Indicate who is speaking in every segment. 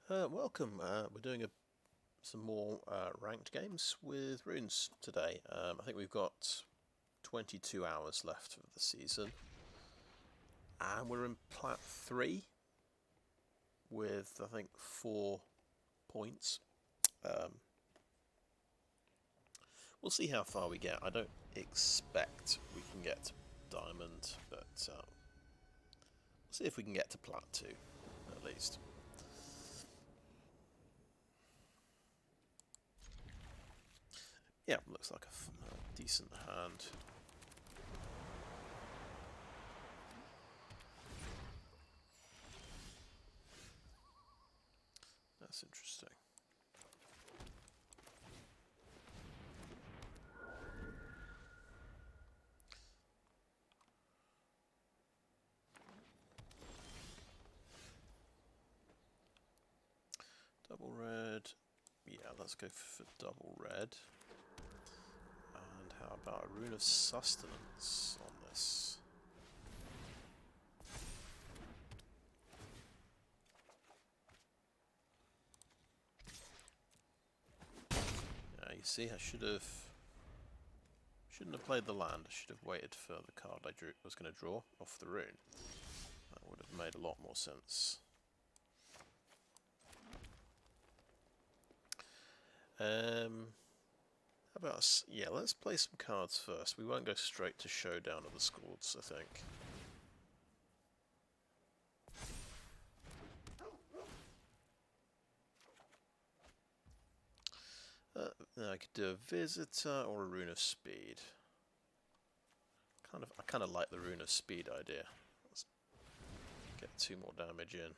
Speaker 1: Welcome. We're doing some more ranked games with runes today. I think we've got 22 hours left of the season, and we're in Plat 3 with I think 4 points. We'll see how far we get. I don't expect we can get to Diamond, but we'll see if we can get to Plat 2 at least. Yeah, looks like a decent hand. That's interesting. Double red. Yeah, let's go for double red. And how about a Rune of Sustenance on this? You see, I shouldn't have played the land. I should have waited for the card I was going to draw off the rune. That would have made a lot more sense. How about us? Yeah, let's play some cards first. We won't go straight to Showdown of the Skalds, I think. I could do a Visitor or a Rune of Speed. I kind of like the Rune of Speed idea. Let's get 2 more damage in.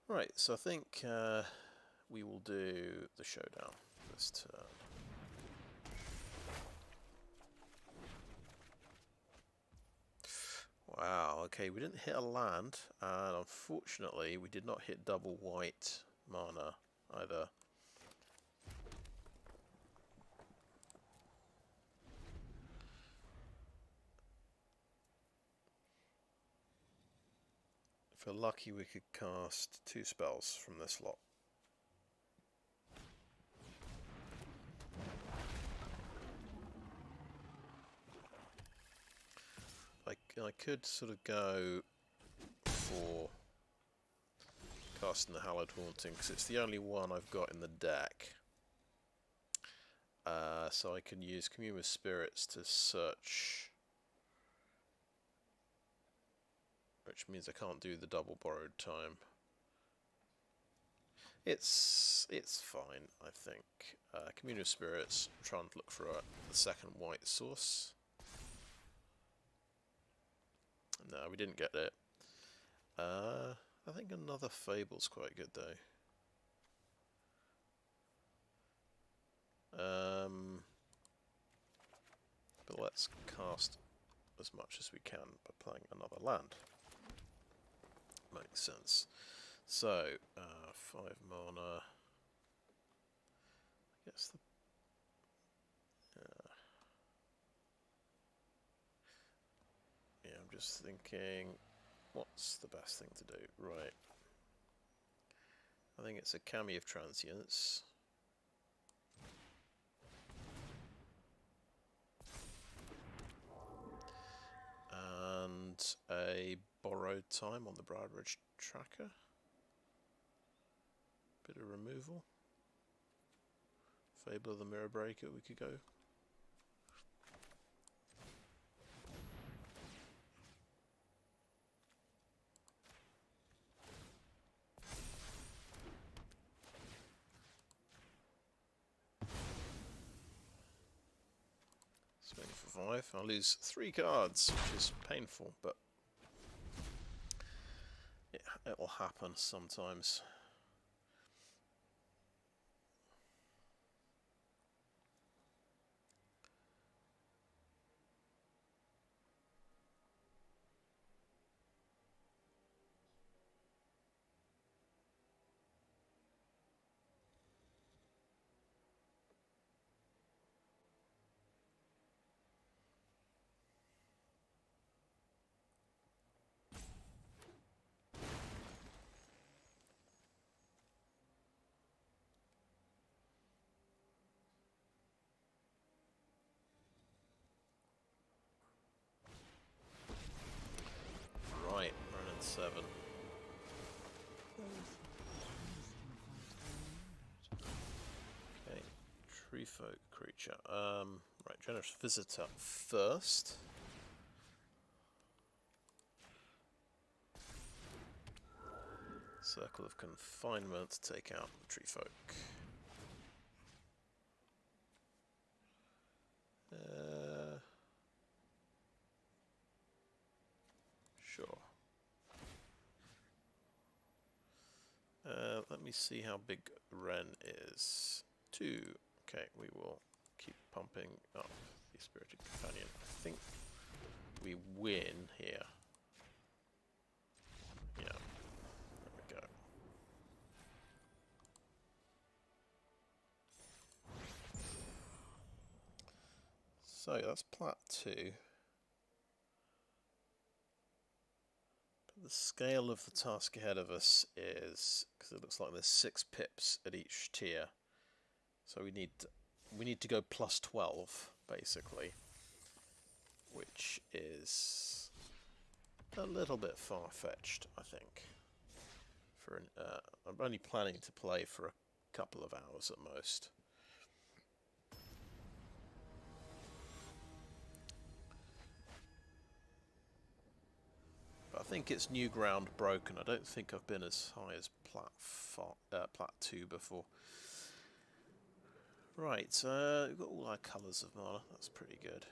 Speaker 1: Right, so I think we will do the Showdown this turn. Wow, okay, we didn't hit a land, and unfortunately we did not hit double white mana either. If we're lucky, we could cast 2 spells from this lot. I could sort of go for casting the Hallowed Haunting, because it's the only one I've got in the deck. So I can use Commune with Spirits to search, which means I can't do the double borrowed time. It's fine, I think. Commune with Spirits, I'm trying to look for a second white source. No, we didn't get it. I think another Fable's quite good though. But let's cast as much as we can by playing another land. Makes sense. So, 5 mana. I guess the... yeah, I'm just thinking, what's the best thing to do? Right. I think it's a Kami of Transience. And a borrowed time on the Branchloft tracker. Bit of removal. Fable of the Mirror Breaker, we could go. Swing for 5. I lose 3 cards, which is painful, but it'll happen sometimes. Right, running 7. Okay, tree folk creature. Right, generous visitor first. Circle of confinement to take out the tree folk. Sure. Let me see how big Ren is. 2. Okay, we will keep pumping up the Spirited Companion. I think we win here. Yeah, there we go. So that's Plat 2. But the scale of the task ahead of us is, because it looks like there's 6 pips at each tier. So we need to go plus 12 basically, which is a little bit far-fetched, I think. For I'm only planning to play for a couple of hours at most. But I think it's new ground broken. I don't think I've been as high as Plat 2 before. Right, we've got all our colours of mana. That's pretty good.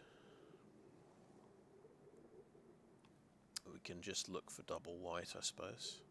Speaker 1: We can just look for double white, I suppose.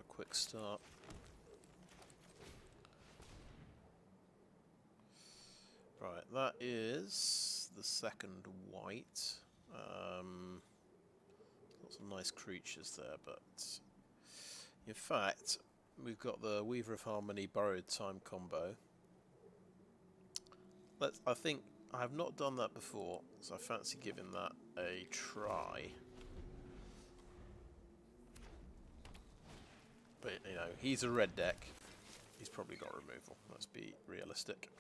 Speaker 1: Quick start. Right, that is the second white. Lots of nice creatures there, but in fact, we've got the Weaver of Harmony Borrowed Time combo. I think I have not done that before, so I fancy giving that a try. But, you know, he's a red deck. He's probably got removal. Let's be realistic.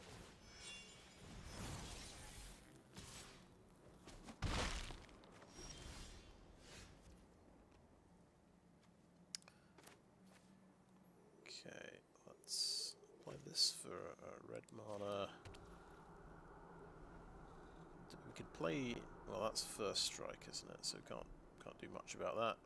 Speaker 1: Okay, let's play this for red mana. We could play... Well, that's first strike, isn't it? So we can't do much about that.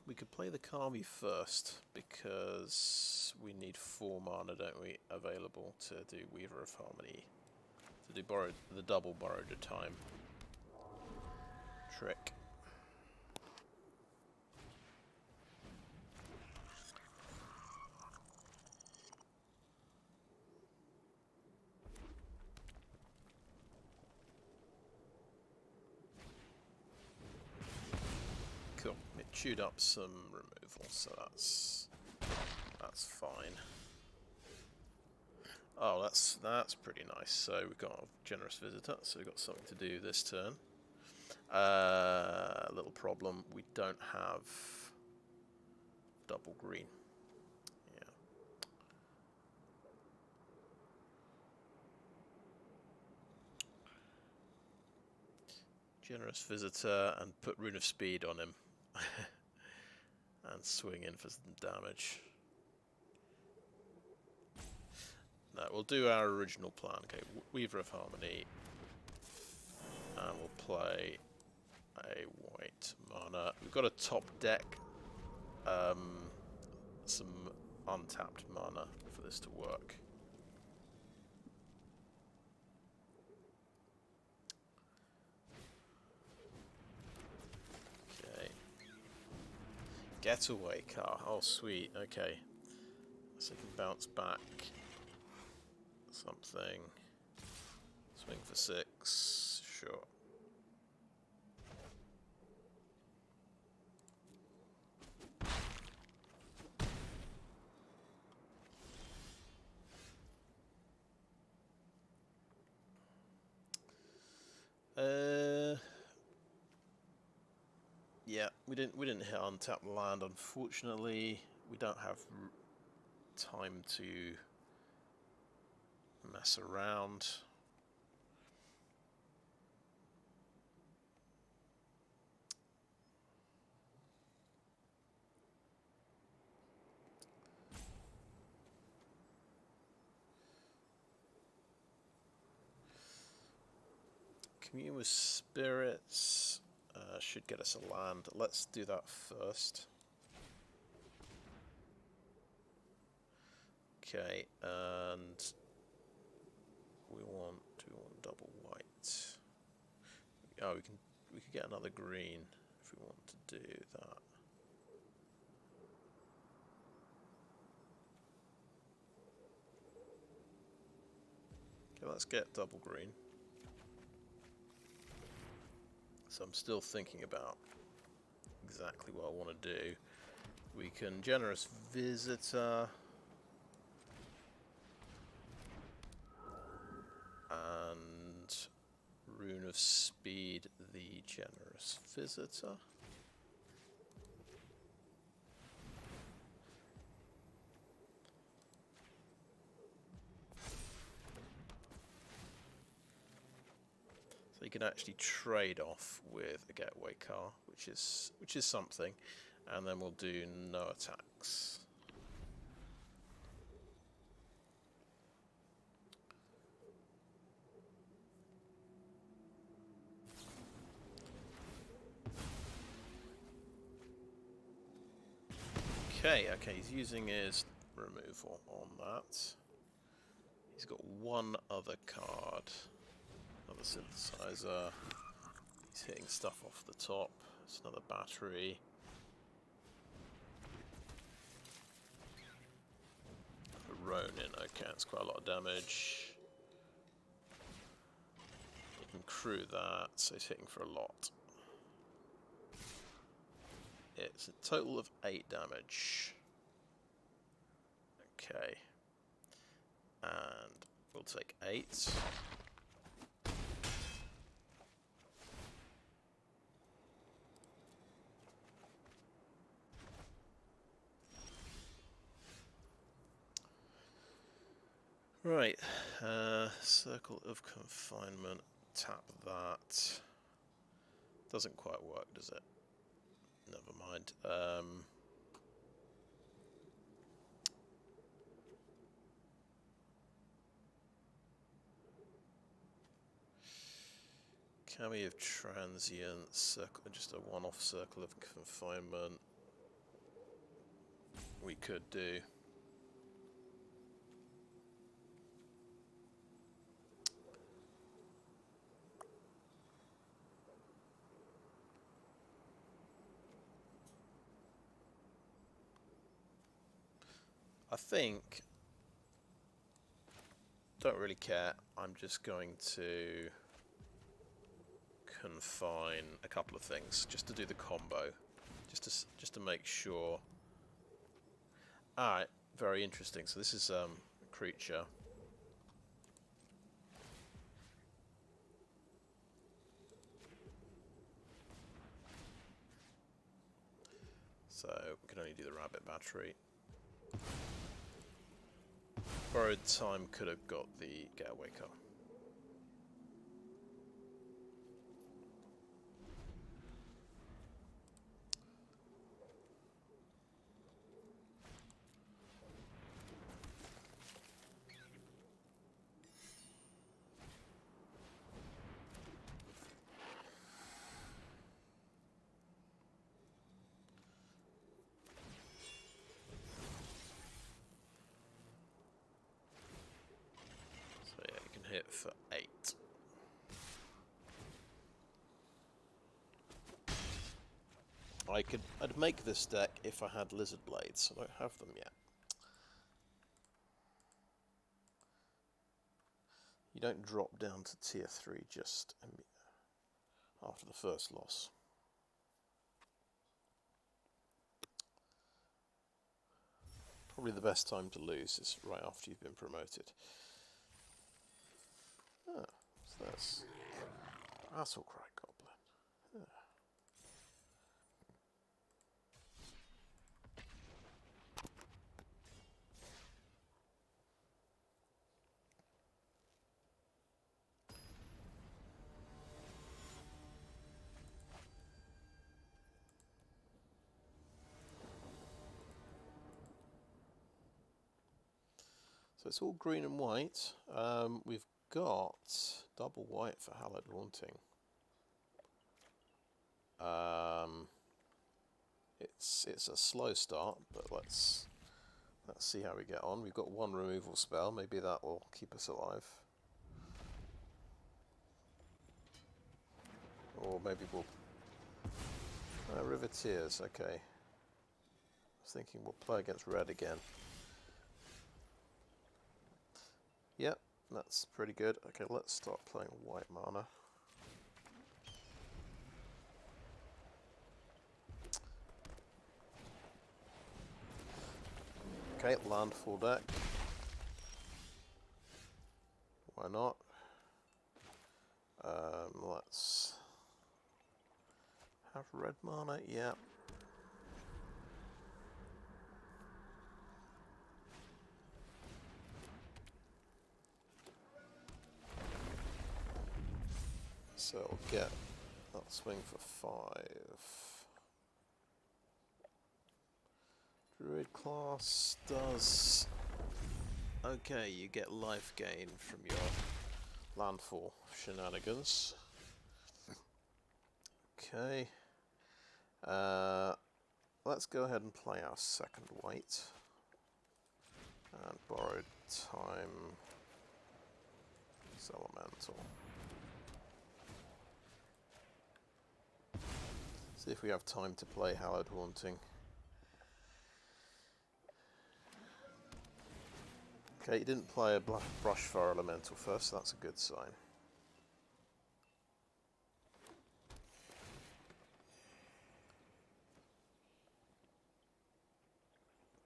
Speaker 1: We could play the Kami first, because we need 4 mana, don't we, available to do Weaver of Harmony, to do the double Borrowed Time trick. Cool. It chewed up some removal, so that's fine. Oh, that's pretty nice. So we've got a Generous Visitor, so we've got something to do this turn. Little problem, we don't have double green. Yeah. Generous visitor and put Rune of Speed on him. And swing in for some damage. No, we'll do our original plan. Okay, Weaver of Harmony. And we'll play a white mana. We've got a top deck. Some untapped mana for this to work. Okay. Getaway car. Oh, sweet. Okay. So you can bounce back something. Swing for 6. Sure. Yeah, we didn't hit untapped land, unfortunately. We don't have time to mess around. Commune with spirits should get us a land. Let's do that first. Okay, and we want double white. Oh, we could get another green if we want to do that. Okay, let's get double green. So I'm still thinking about exactly what I want to do. We can Generous Visitor. And Rune of Speed, the Generous Visitor. So you can actually trade off with a getaway car, which is something, and then we'll do no attacks. Okay, he's using his removal on that. He's got one other card. Another synthesizer. He's hitting stuff off the top. It's another battery. A Ronin, okay, that's quite a lot of damage. You can crew that, so he's hitting for a lot. It's a total of 8 damage. Okay. And we'll take 8. Right. Circle of Confinement. Tap that. Doesn't quite work, does it? Never mind. Kami of Transience, circle, just a one-off Circle of Confinement. We could do. I think, don't really care, I'm just going to confine a couple of things, just to do the combo, just to make sure. Alright, very interesting, so this is a creature. So can only do the rabbit battery. Borrowed time could have got the getaway car. Hit for 8. I'd make this deck if I had lizard blades. I don't have them yet. You don't drop down to tier 3 just after the first loss. Probably the best time to lose is right after you've been promoted. Ah, what's this? Battlecry Goblin. Ah. So it's all green and white. We've got double white for Hallowed Haunting. It's a slow start, but let's see how we get on. We've got one removal spell. Maybe that will keep us alive. Or maybe we'll... Riveteers, okay. I was thinking we'll play against red again. Yep, that's pretty good. Okay, let's start playing white mana. Okay, landfall deck. Why not? Let's have red mana, yeah. So I'll get that swing for 5. Druid class does... Okay, you get life gain from your landfall shenanigans. Okay. Let's go ahead and play our second white. And borrowed time. It's elemental. See if we have time to play Hallowed Haunting. Okay, you didn't play a Brushfire Elemental first, so that's a good sign.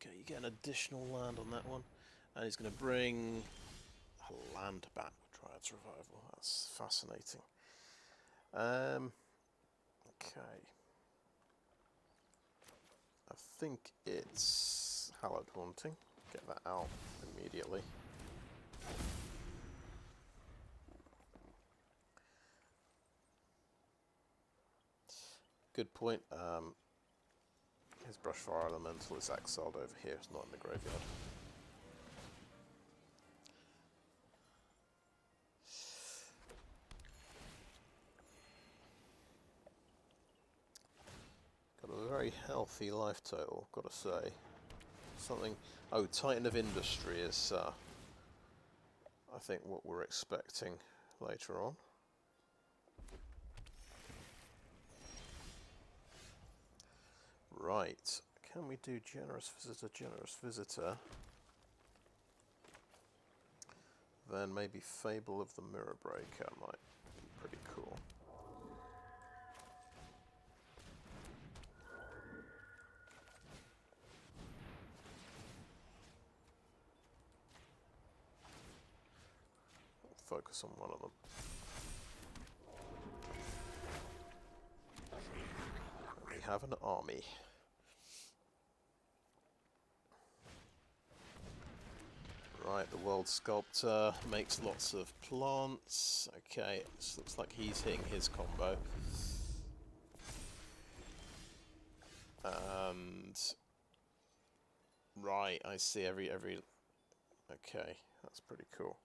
Speaker 1: Okay, you get an additional land on that one. And he's going to bring a land back with Dryad Survival. That's fascinating. Okay. I think it's Hallowed Haunting. Get that out immediately. Good point. His Brushfire Elemental is exiled over here, it's not in the graveyard. Got a very healthy life total, got to say. Something... Oh, Titan of Industry is, I think, what we're expecting later on. Right, can we do Generous Visitor, Generous Visitor? Then maybe Fable of the Mirror Breaker might be pretty cool. Focus on one of them. We have an army. Right, the World Sculptor makes lots of plants. Okay, this looks like he's hitting his combo. And right, I see every. Okay, that's pretty cool.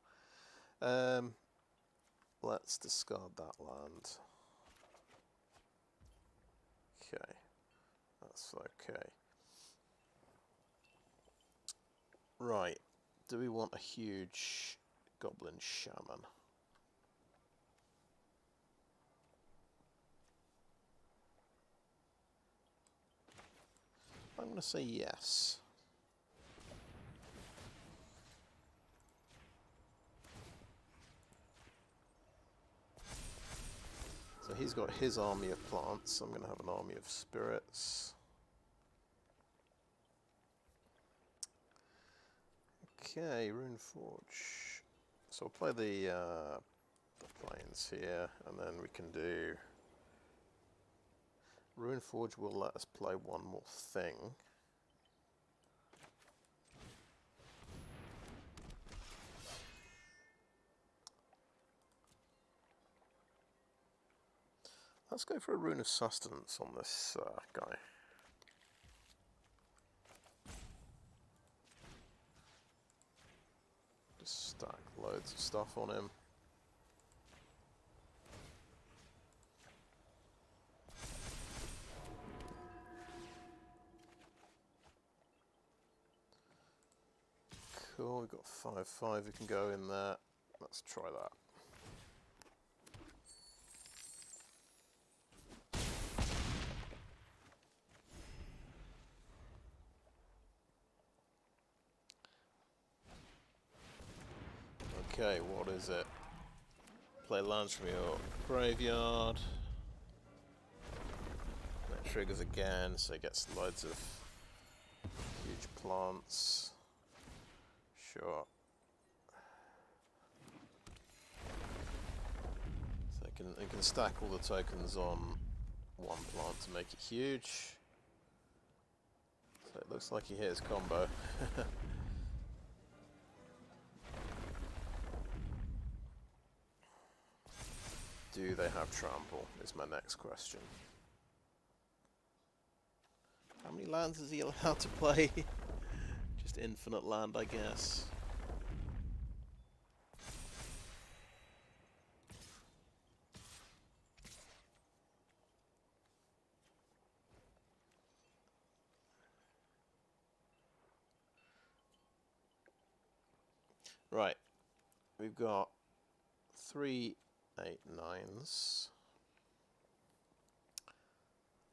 Speaker 1: Let's discard that land. Okay, that's okay. Right, do we want a huge Goblin Shaman? I'm going to say yes. So he's got his army of plants. I'm going to have an army of spirits. Okay, Runeforge. So we'll play the planes here, and then we can do... Runeforge will let us play one more thing. Let's go for a Rune of Sustenance on this guy. Just stack loads of stuff on him. Cool, we've got 5/5 we can go in there. Let's try that. Okay, what is it? Play lands from your graveyard. That triggers again, so it gets loads of huge plants. Sure. So it can stack all the tokens on one plant to make it huge. So it looks like he hit his combo. Do they have trample, is my next question. How many lands is he allowed to play? Just infinite land, I guess. Right, we've got 3 8/9s.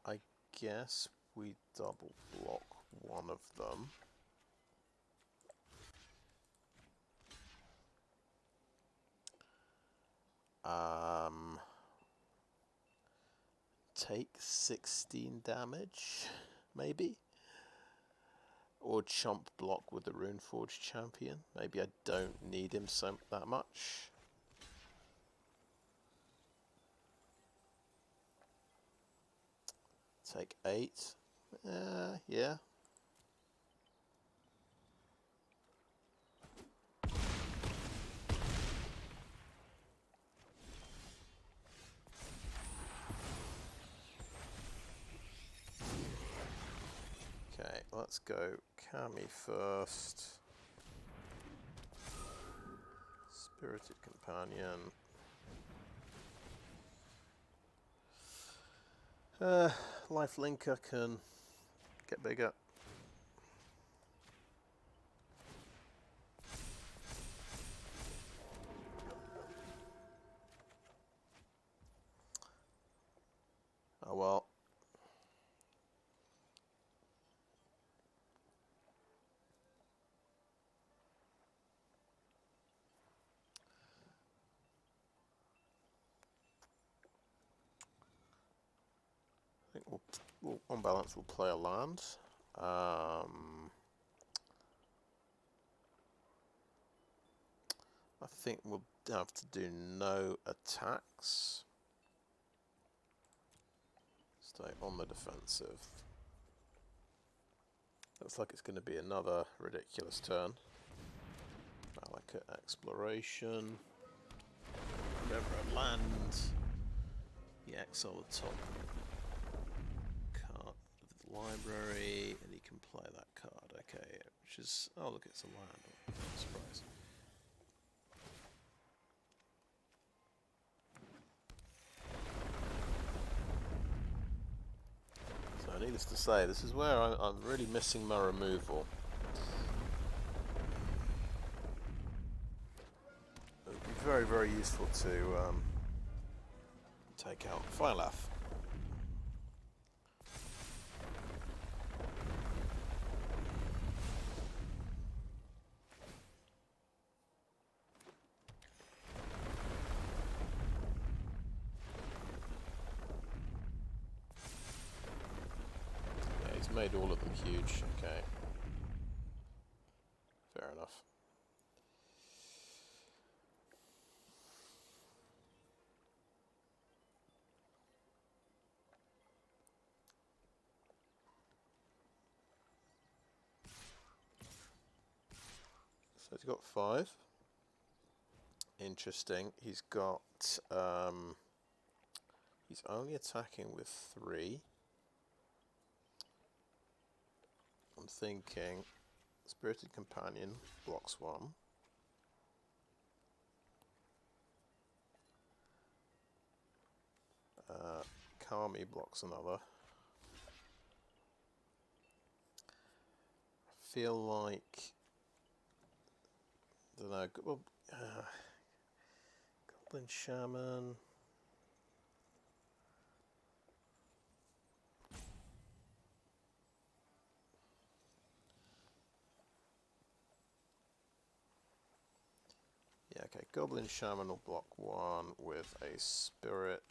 Speaker 1: I guess we double block one of them. Take 16 damage, maybe? Or chump block with the Runeforge Champion. Maybe I don't need him that much. Take 8. Yeah. Okay, let's go Kami first. Spirited Companion. Lifelinker can get bigger. Oh well. I think we'll on balance we'll play a land. I think we'll have to do no attacks. Stay on the defensive. Looks like it's going to be another ridiculous turn. Valaka Exploration. Remember a land. You exile the top card of the library, and you can play that card. Okay, which is, oh look, it's a land. Surprise. So needless to say, this is where I'm really missing my removal. It would be very, very useful to take out Phylath. Yeah, he's made all of them huge. Okay. Fair enough. So he's got 5. Interesting. He's got he's only attacking with 3. I'm thinking Spirited Companion blocks 1. Kami blocks another. I feel like, I don't know, well, Goblin Shaman. Yeah, okay, Goblin Shaman will block 1 with a Spirit.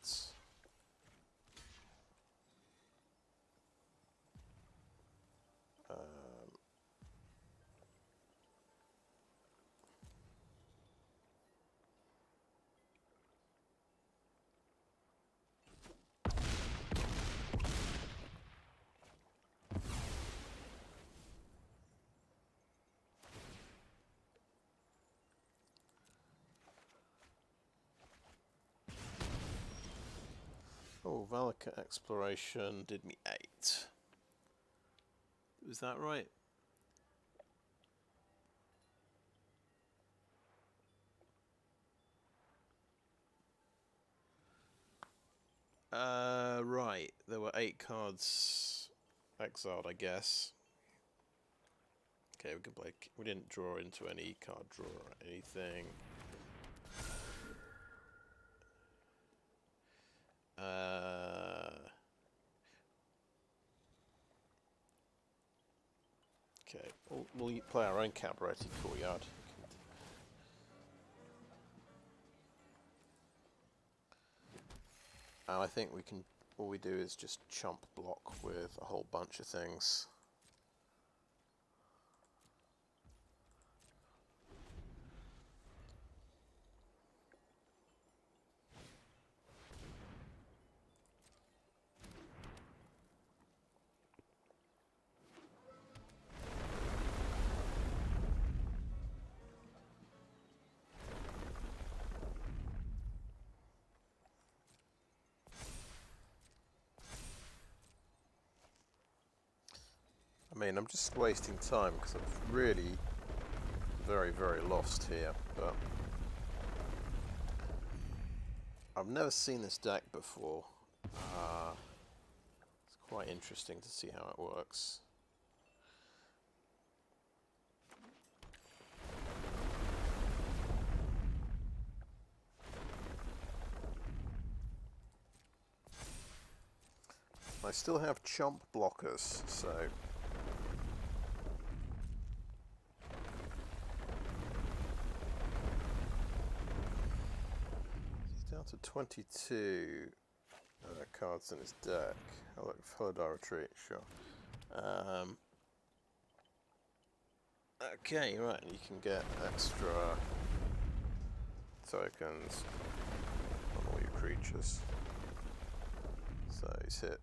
Speaker 1: Oh, Valaka Exploration did me 8. Was that right? Right. There were 8 cards exiled, I guess. Okay, we can play. We didn't draw into any card draw or anything. Okay, we'll play our own Cabaretti Courtyard. And I think we can. All we do is just chump block with a whole bunch of things. I mean, I'm just wasting time because I'm really very, very lost here, but I've never seen this deck before. It's quite interesting to see how it works. I still have chump blockers, so he's down to 22 cards in his deck. I'll look for Hallowed Retreat, sure. Okay, right, you can get extra tokens on all your creatures. So he's hit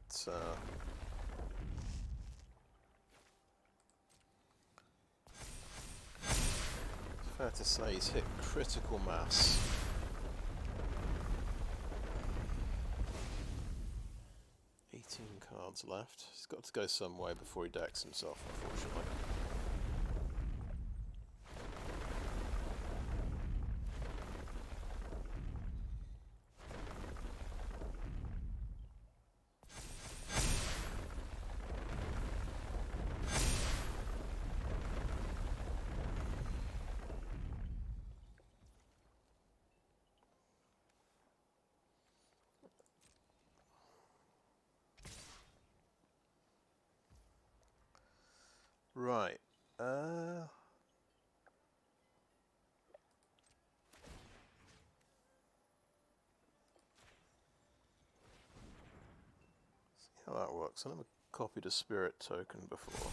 Speaker 1: Fair to say he's hit critical mass. Cards left. He's got to go some way before he decks himself, unfortunately. Right. See how that works. I never copied a spirit token before.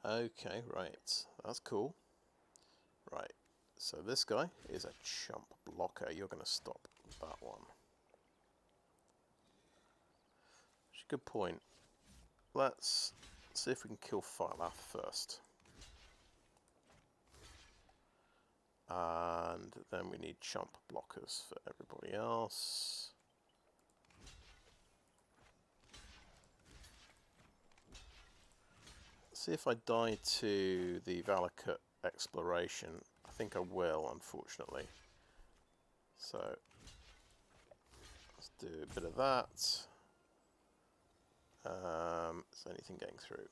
Speaker 1: Okay, right. That's cool. Right. So this guy is a chump blocker. You're going to stop that one. Good point. Let's see if we can kill Phylath first. And then we need chump blockers for everybody else. See if I die to the Valakut exploration. I think I will, unfortunately. So let's do a bit of that. Is anything getting through?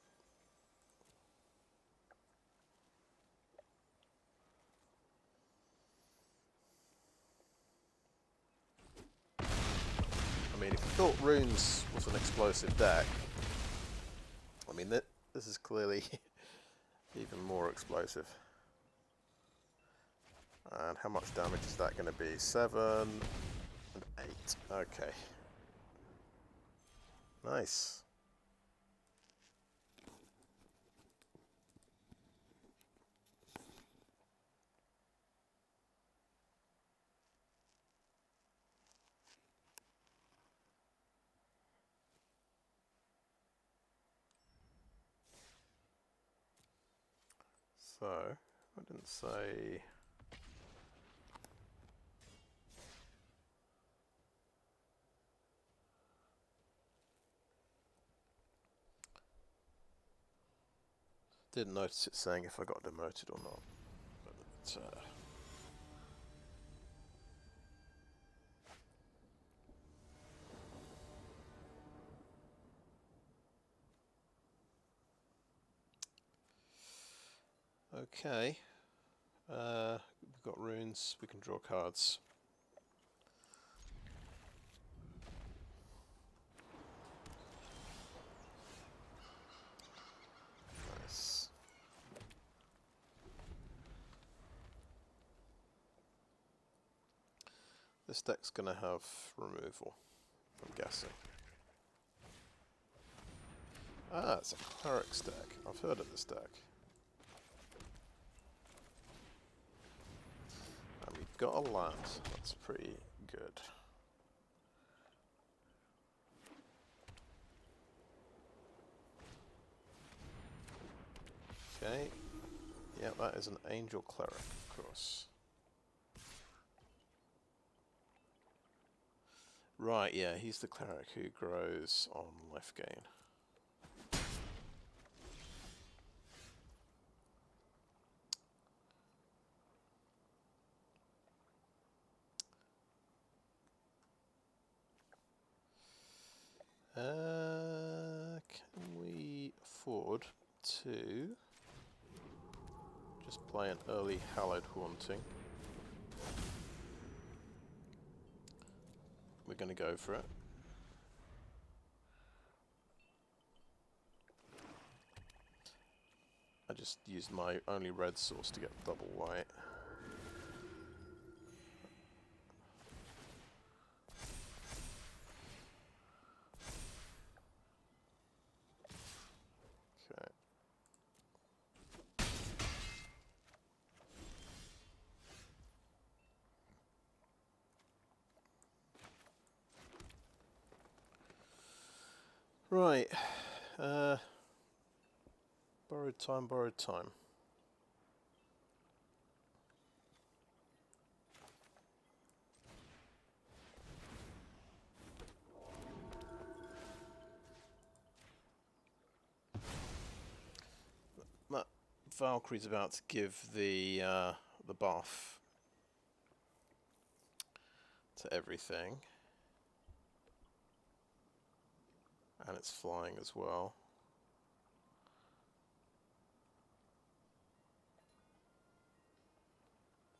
Speaker 1: I mean, if you thought Runes was an explosive deck, I mean, this is clearly even more explosive. And how much damage is that going to be? 7 and 8. Okay. Nice. So, I didn't say... Didn't notice it saying if I got demoted or not. But, okay. We've got runes, we can draw cards. Nice. This deck's going to have removal, I'm guessing. Ah, it's a cleric's deck. I've heard of this deck. And we've got a land. That's pretty good. Okay. Yeah, that is an angel cleric, of course. Right, yeah, he's the cleric who grows on life gain. Can we afford to just play an early Hallowed Haunting? We're going to go for it. I just used my only red source to get double white. Okay. Right. Borrowed time, borrowed time. That Valkyrie's about to give the buff to everything, and it's flying as well.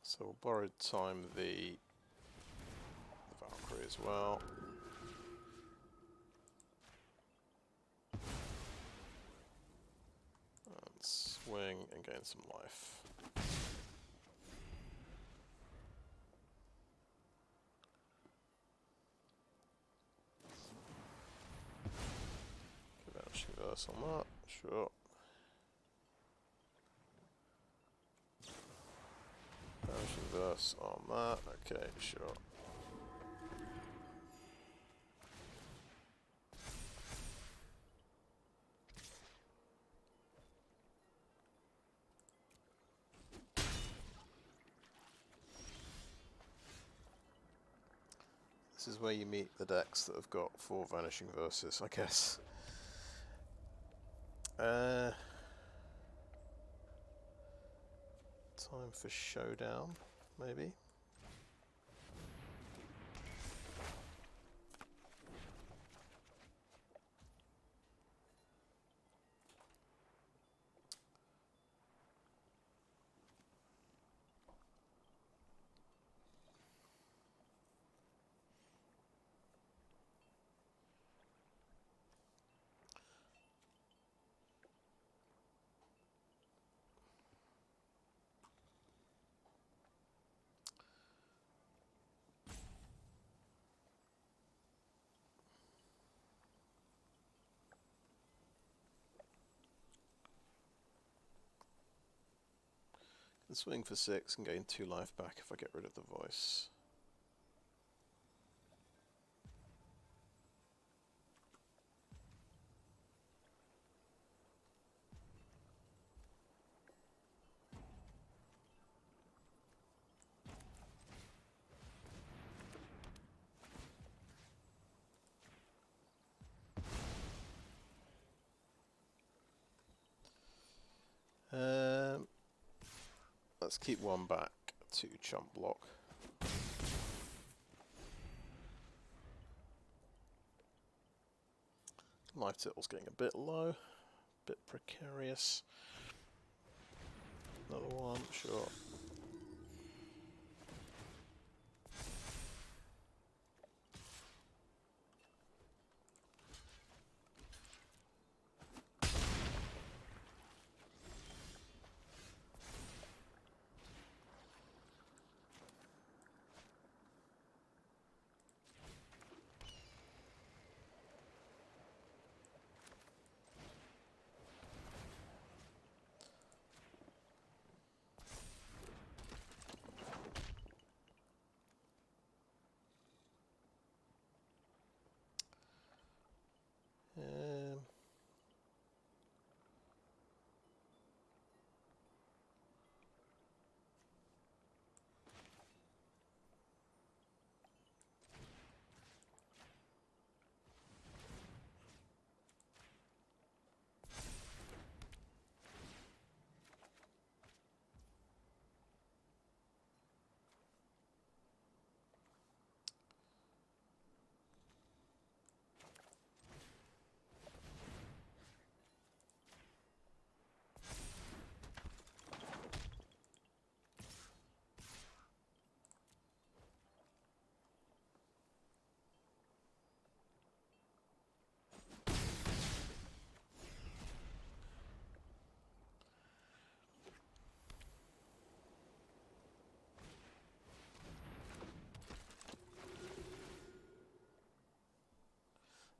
Speaker 1: So we'll borrowed time the Valkyrie as well. And swing and gain some life. Vanishing Verse on that, sure. Vanishing Verse on that, okay, sure. This is where you meet the decks that have got 4 Vanishing Verses, I guess. Time for Showdown, maybe? Can swing for 6 and gain 2 life back if I get rid of the voice. Let's keep 1 back to chump block. Life total's getting a bit low, a bit precarious. Another one, sure.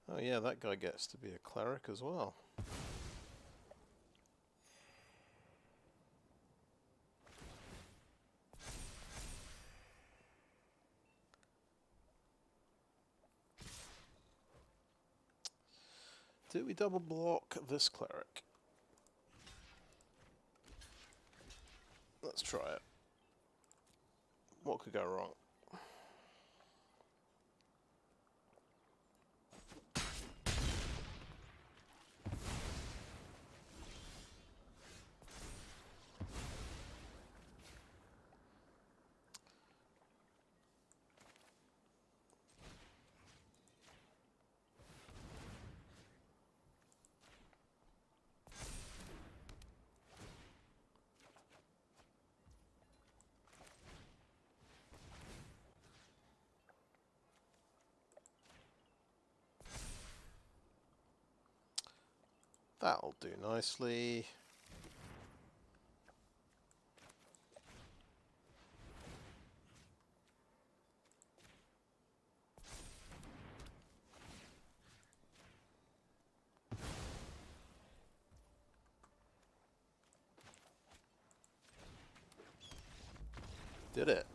Speaker 1: Oh yeah, that guy gets to be a cleric as well. Do we double block this cleric? Let's try it. What could go wrong? That'll do nicely. Did it?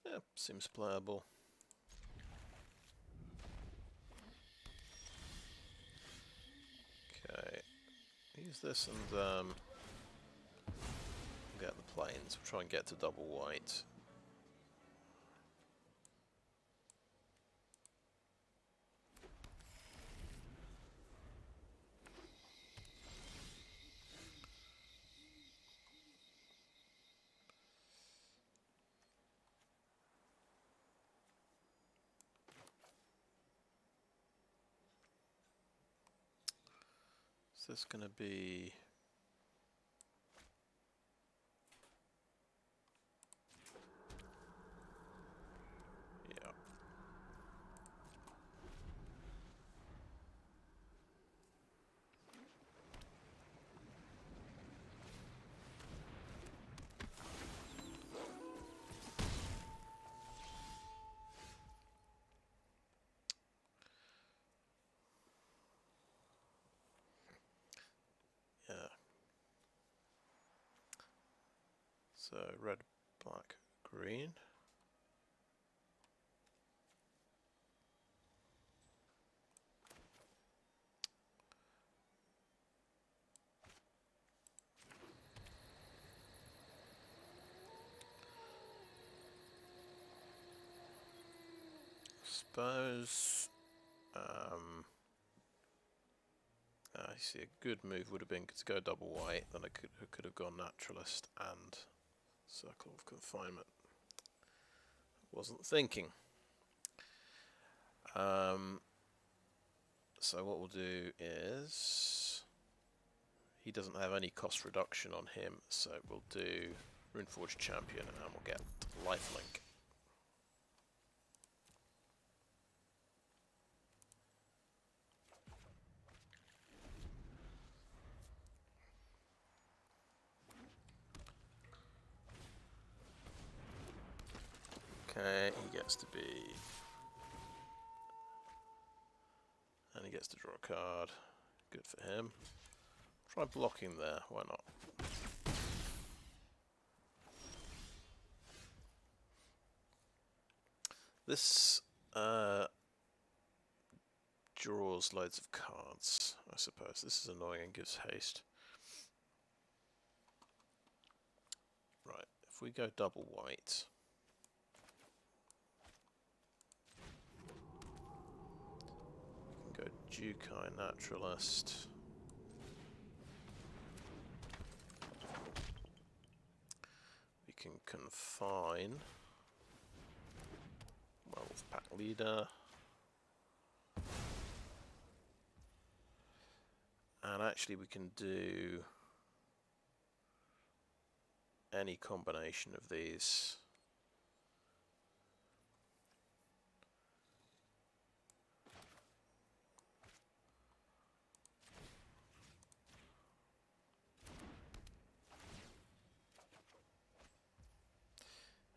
Speaker 1: Yeah, seems playable. Okay, use this and get the planes. We'll try and get to double white. Is this going to be... Yeah. Yeah. So red, black, green. Suppose I see a good move would have been to go double white, then I could have gone Naturalist and Circle of Confinement. Wasn't thinking. So what we'll do is, he doesn't have any cost reduction on him, so we'll do Runeforge Champion and we'll get Lifelink. Okay, he gets to be... and he gets to draw a card. Good for him. Try blocking there, why not? This draws loads of cards, I suppose. This is annoying and gives haste. Right, if we go double white... Go Jukai Naturalist. can confine Werewolf Pack Leader. And actually we can do any combination of these.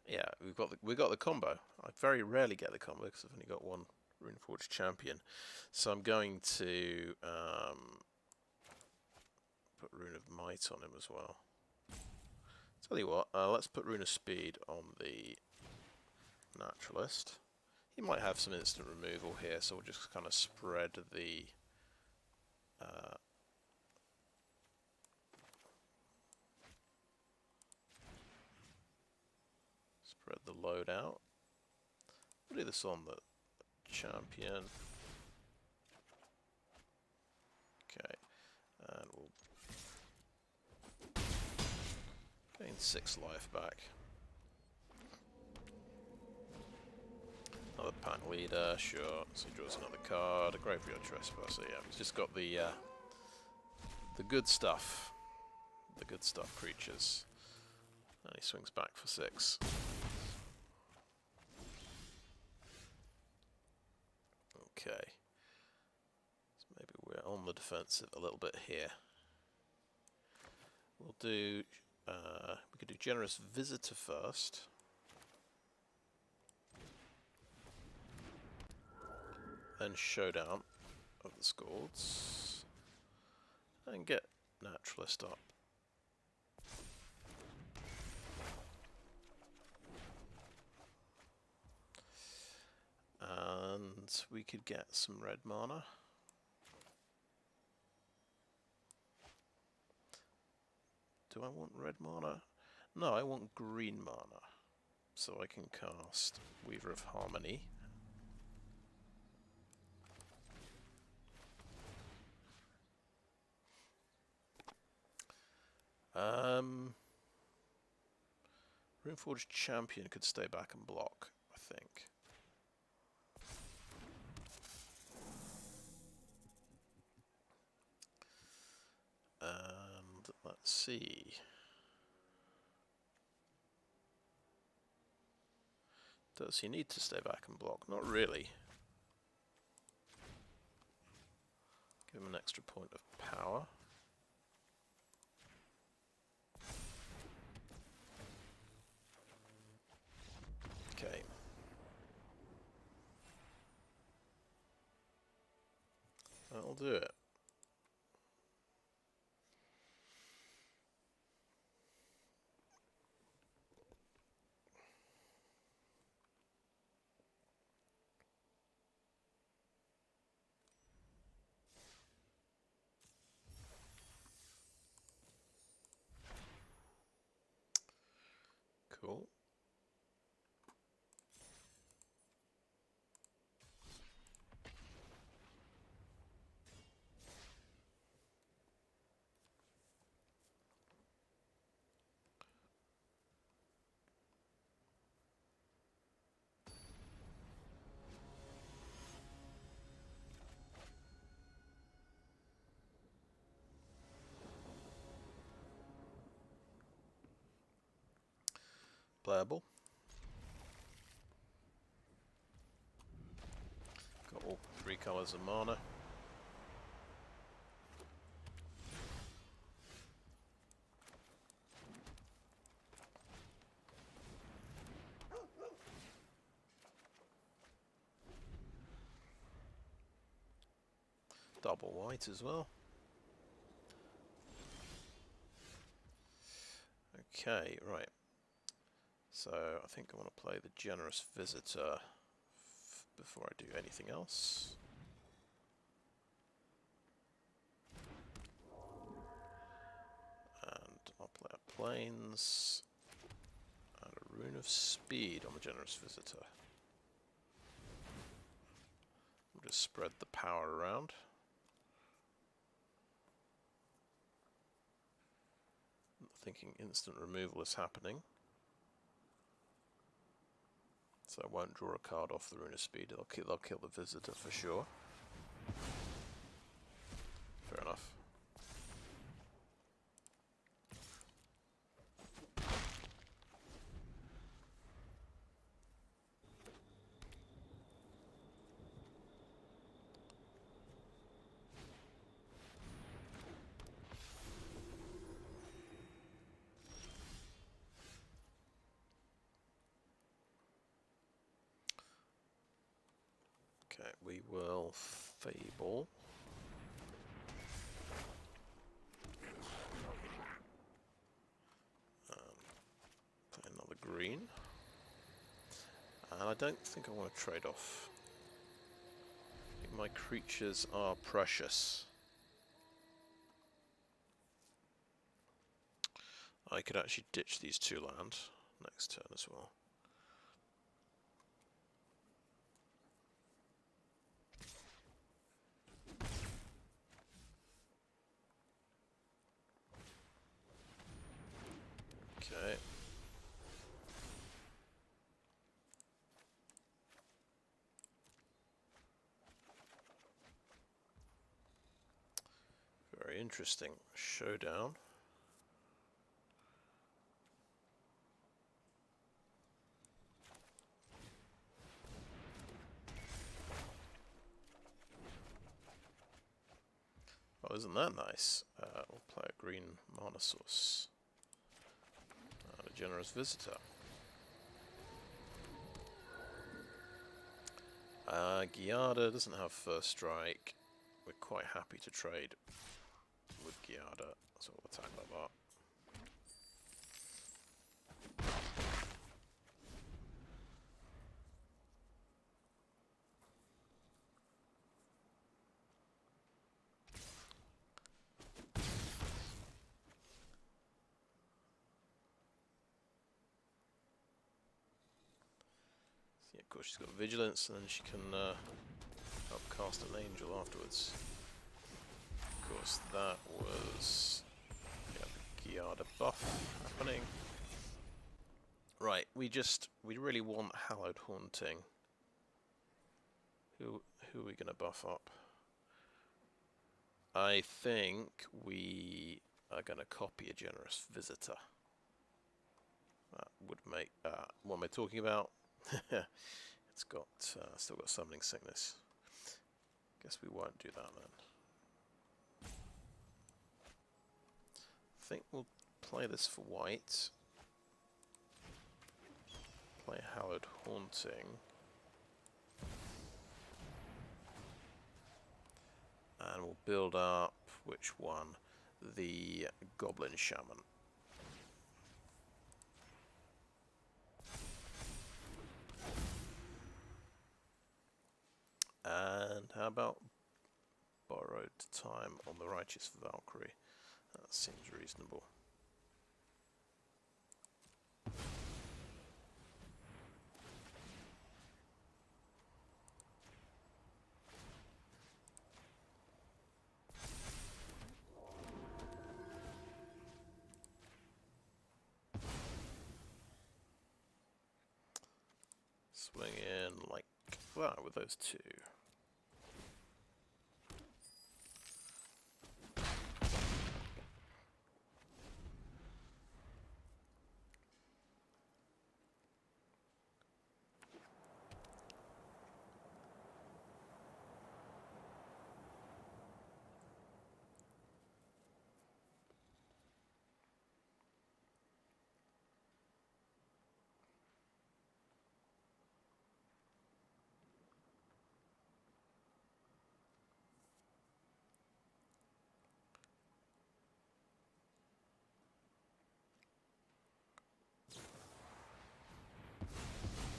Speaker 1: Yeah, we've got the combo. I very rarely get the combo because I've only got one Runeforge Champion. So I'm going to put Rune of Might on him as well. Tell you what, let's put Rune of Speed on the Naturalist. He might have some instant removal here, so we'll just kind of spread the load out. We'll do this on the champion. Okay, and we'll gain 6 life back. Another pack leader, sure. So he draws another card. A graveyard trespasser. Yeah, we've just got the good stuff. The good stuff creatures. And he swings back for 6. Okay. So maybe we're on the defensive a little bit here. We'll do. We could do Generous Visitor first. Then Showdown of the Skalds. And get Naturalist up. And we could get some red mana. Do I want red mana? No, I want green mana. So I can cast Weaver of Harmony. Runeforge Champion could stay back and block, I think. And let's see. Does he need to stay back and block? Not really. Give him an extra point of power. Okay. That'll do it. Cool. Playable. Got all 3 colours of mana. Double white as well. Okay, right. So I think I want to play the Generous Visitor before I do anything else. And I'll play a Plains and a Rune of Speed on the Generous Visitor. We'll just spread the power around. Thinking instant removal is happening. So I won't draw a card off the Rune of Speed. They'll kill the visitor for sure. Fair enough. Okay, we will Fable. Play another green. And I don't think I want to trade off. I think my creatures are precious. I could actually ditch these 2 land next turn as well. Okay. Very interesting. Showdown. Oh, isn't that nice? We'll play a green mana source. And a generous visitor. Giada doesn't have first strike. We're quite happy to trade with Giada, so we'll attack like that. Yeah, of course she's got Vigilance, and then she can upcast an angel afterwards. Of course, that was the Giada buff happening. Right, we really want Hallowed Haunting. Who are we gonna buff up? I think we are gonna copy a Generous Visitor. That would make what am I talking about? It's got still got Summoning Sickness. Guess we won't do that then. I think we'll play this for white. Play Hallowed Haunting. And we'll build up, which one? The Goblin Shaman. And how about Borrowed Time on the Righteous Valkyrie? That seems reasonable. Swing in like that with those 2.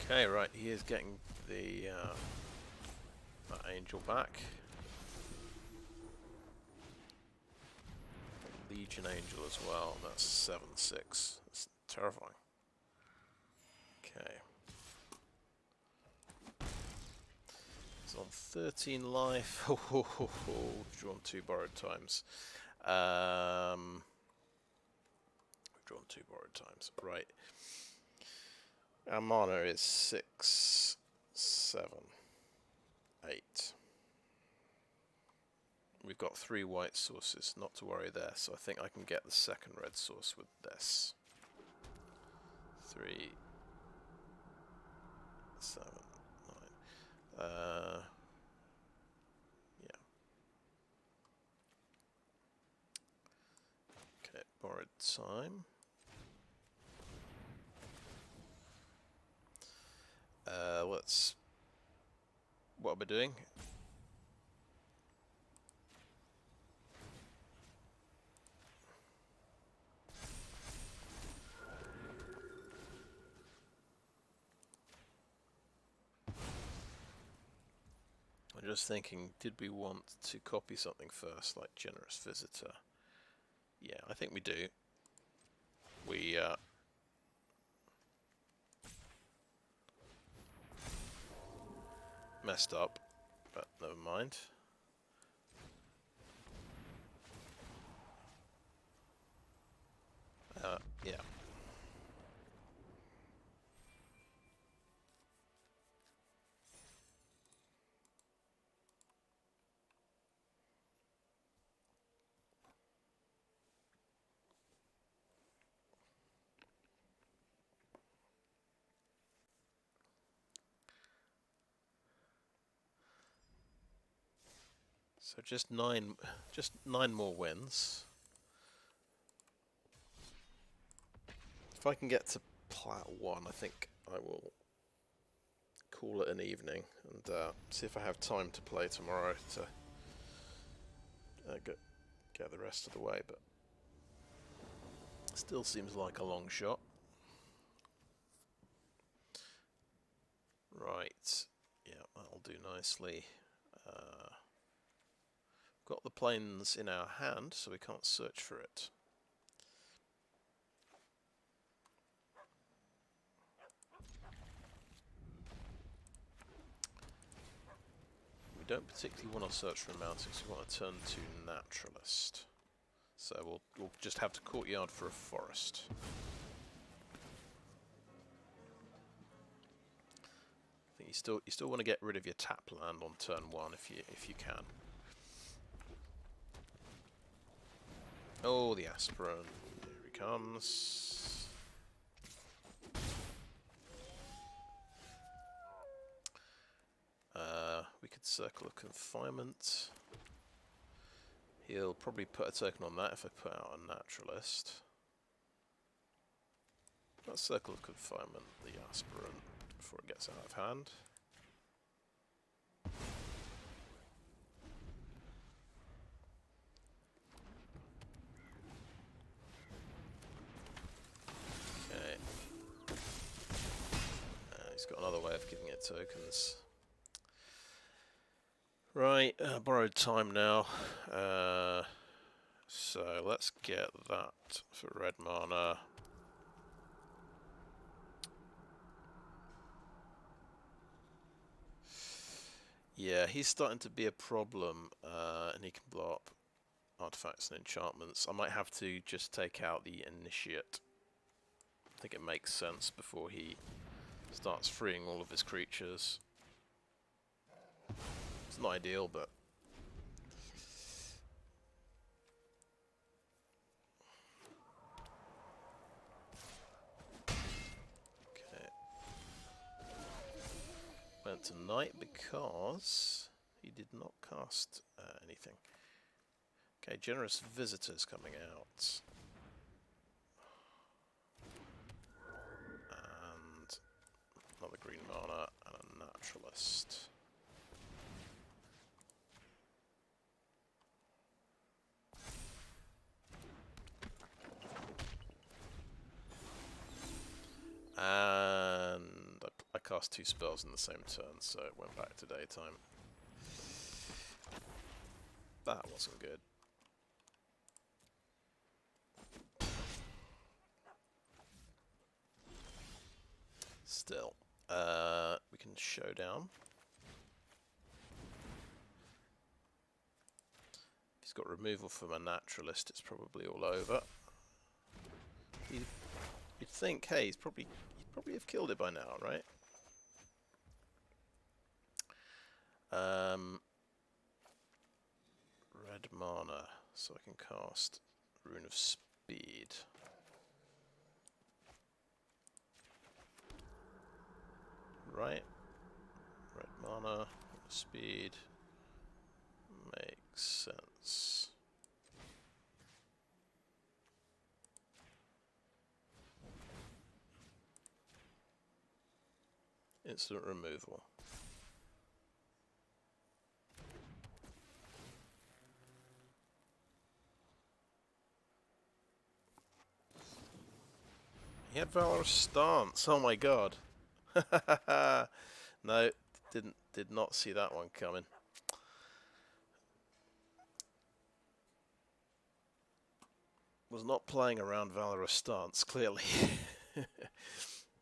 Speaker 1: Okay, right, he is getting the that angel back. Legion Angel as well. That's 7/6. It's terrifying. Okay. He's on 13 life. Drawn 2 borrowed times. We've drawn 2 borrowed times. Right. Our mana is 6, 7, 8. We've got 3 white sources, not to worry there, so I think I can get the second red source with this. 3, 7, 9. Yeah. Okay, borrowed time. Let's... What are we doing? I'm just thinking, did we want to copy something first, like Generous Visitor? Yeah, I think we do. We messed up, but never mind. Yeah. So just nine more wins. If I can get to Plat 1, I think I will call it an evening and see if I have time to play tomorrow to get the rest of the way, but still seems like a long shot. Right, yeah, that'll do nicely. Got the plains in our hand, so we can't search for it. We don't particularly want to search for a mountain, so we want to turn to Naturalist. So we'll just have to Courtyard for a forest. I think you still want to get rid of your tap land on turn 1 if you can. Oh, the Aspirant. Here he comes. We could Circle of Confinement. He'll probably put a token on that if I put out a Naturalist. Let's Circle of Confinement the Aspirant before it gets out of hand. Okay. He's got another way of giving it tokens. Right, borrowed time now. So let's get that for red mana. Yeah, he's starting to be a problem, and he can blow up artifacts and enchantments. I might have to just take out the Initiate. I think it makes sense before he starts freeing all of his creatures. It's not ideal, but... Okay. Went to Night because he did not cast anything. Okay, Generous Visitor's coming out. And another green mana and a Naturalist. And I cast 2 spells in the same turn, so it went back to daytime. That wasn't good. Still, we can Showdown. If he's got removal from a Naturalist, it's probably all over. You'd think, hey, Probably have killed it by now, right? Red mana, so I can cast Rune of Speed. Right. Red mana, speed. Makes sense. Instant removal. He had Valorous Stance. Oh my god. No, did not see that one coming. Was not playing around Valorous Stance, clearly.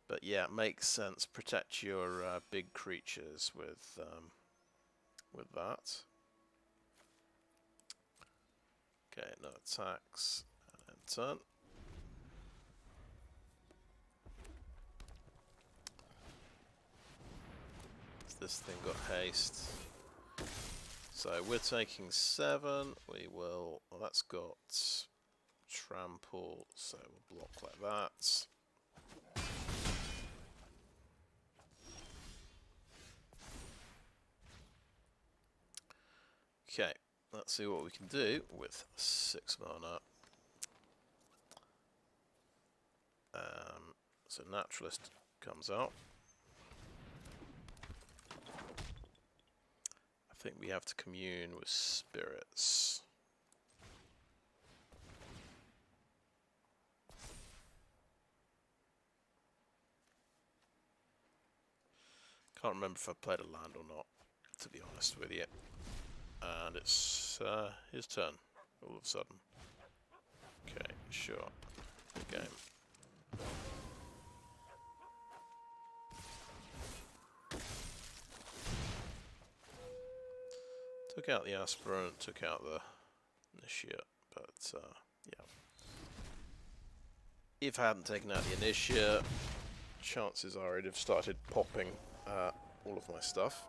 Speaker 1: But yeah, it makes sense. Protect your big creatures with that. Okay, no attacks. And turn. This thing got haste. So we're taking 7. We will. Well, that's got trample, so we'll block like that. Okay, let's see what we can do with 6 mana. So Naturalist comes out. I think we have to commune with spirits. Can't remember if I played a land or not, to be honest with you. And it's his turn, all of a sudden. Okay, sure. Good game. Took out the Aspirant, took out the Initiate, but yeah. If I hadn't taken out the Initiate, chances are I'd have started popping all of my stuff.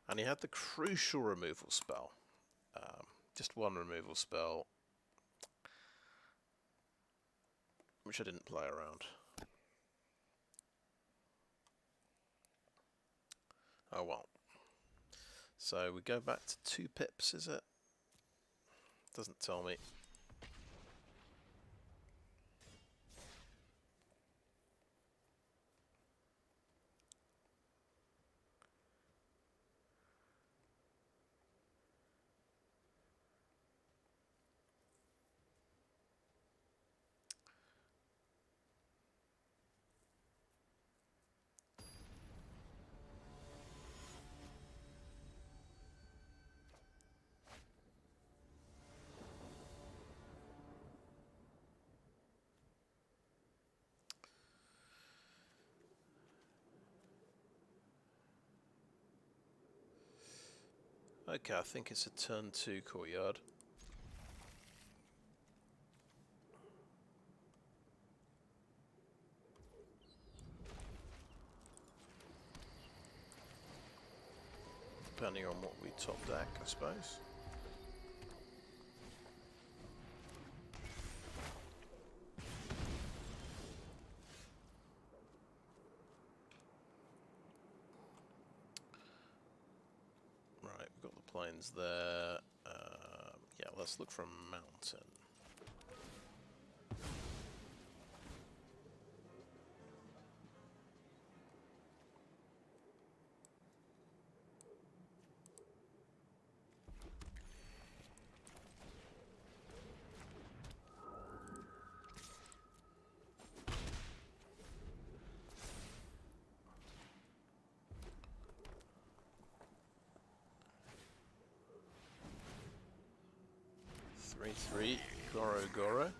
Speaker 1: And he had the crucial removal spell. Just one removal spell, which I didn't play around. Oh well. So we go back to 2 pips, is it? Doesn't tell me. Okay, I think it's a turn 2 Courtyard. Depending on what we top deck, I suppose. Right, we've got the plains there. Yeah, let's look for a mountain. Three, Goro Goro.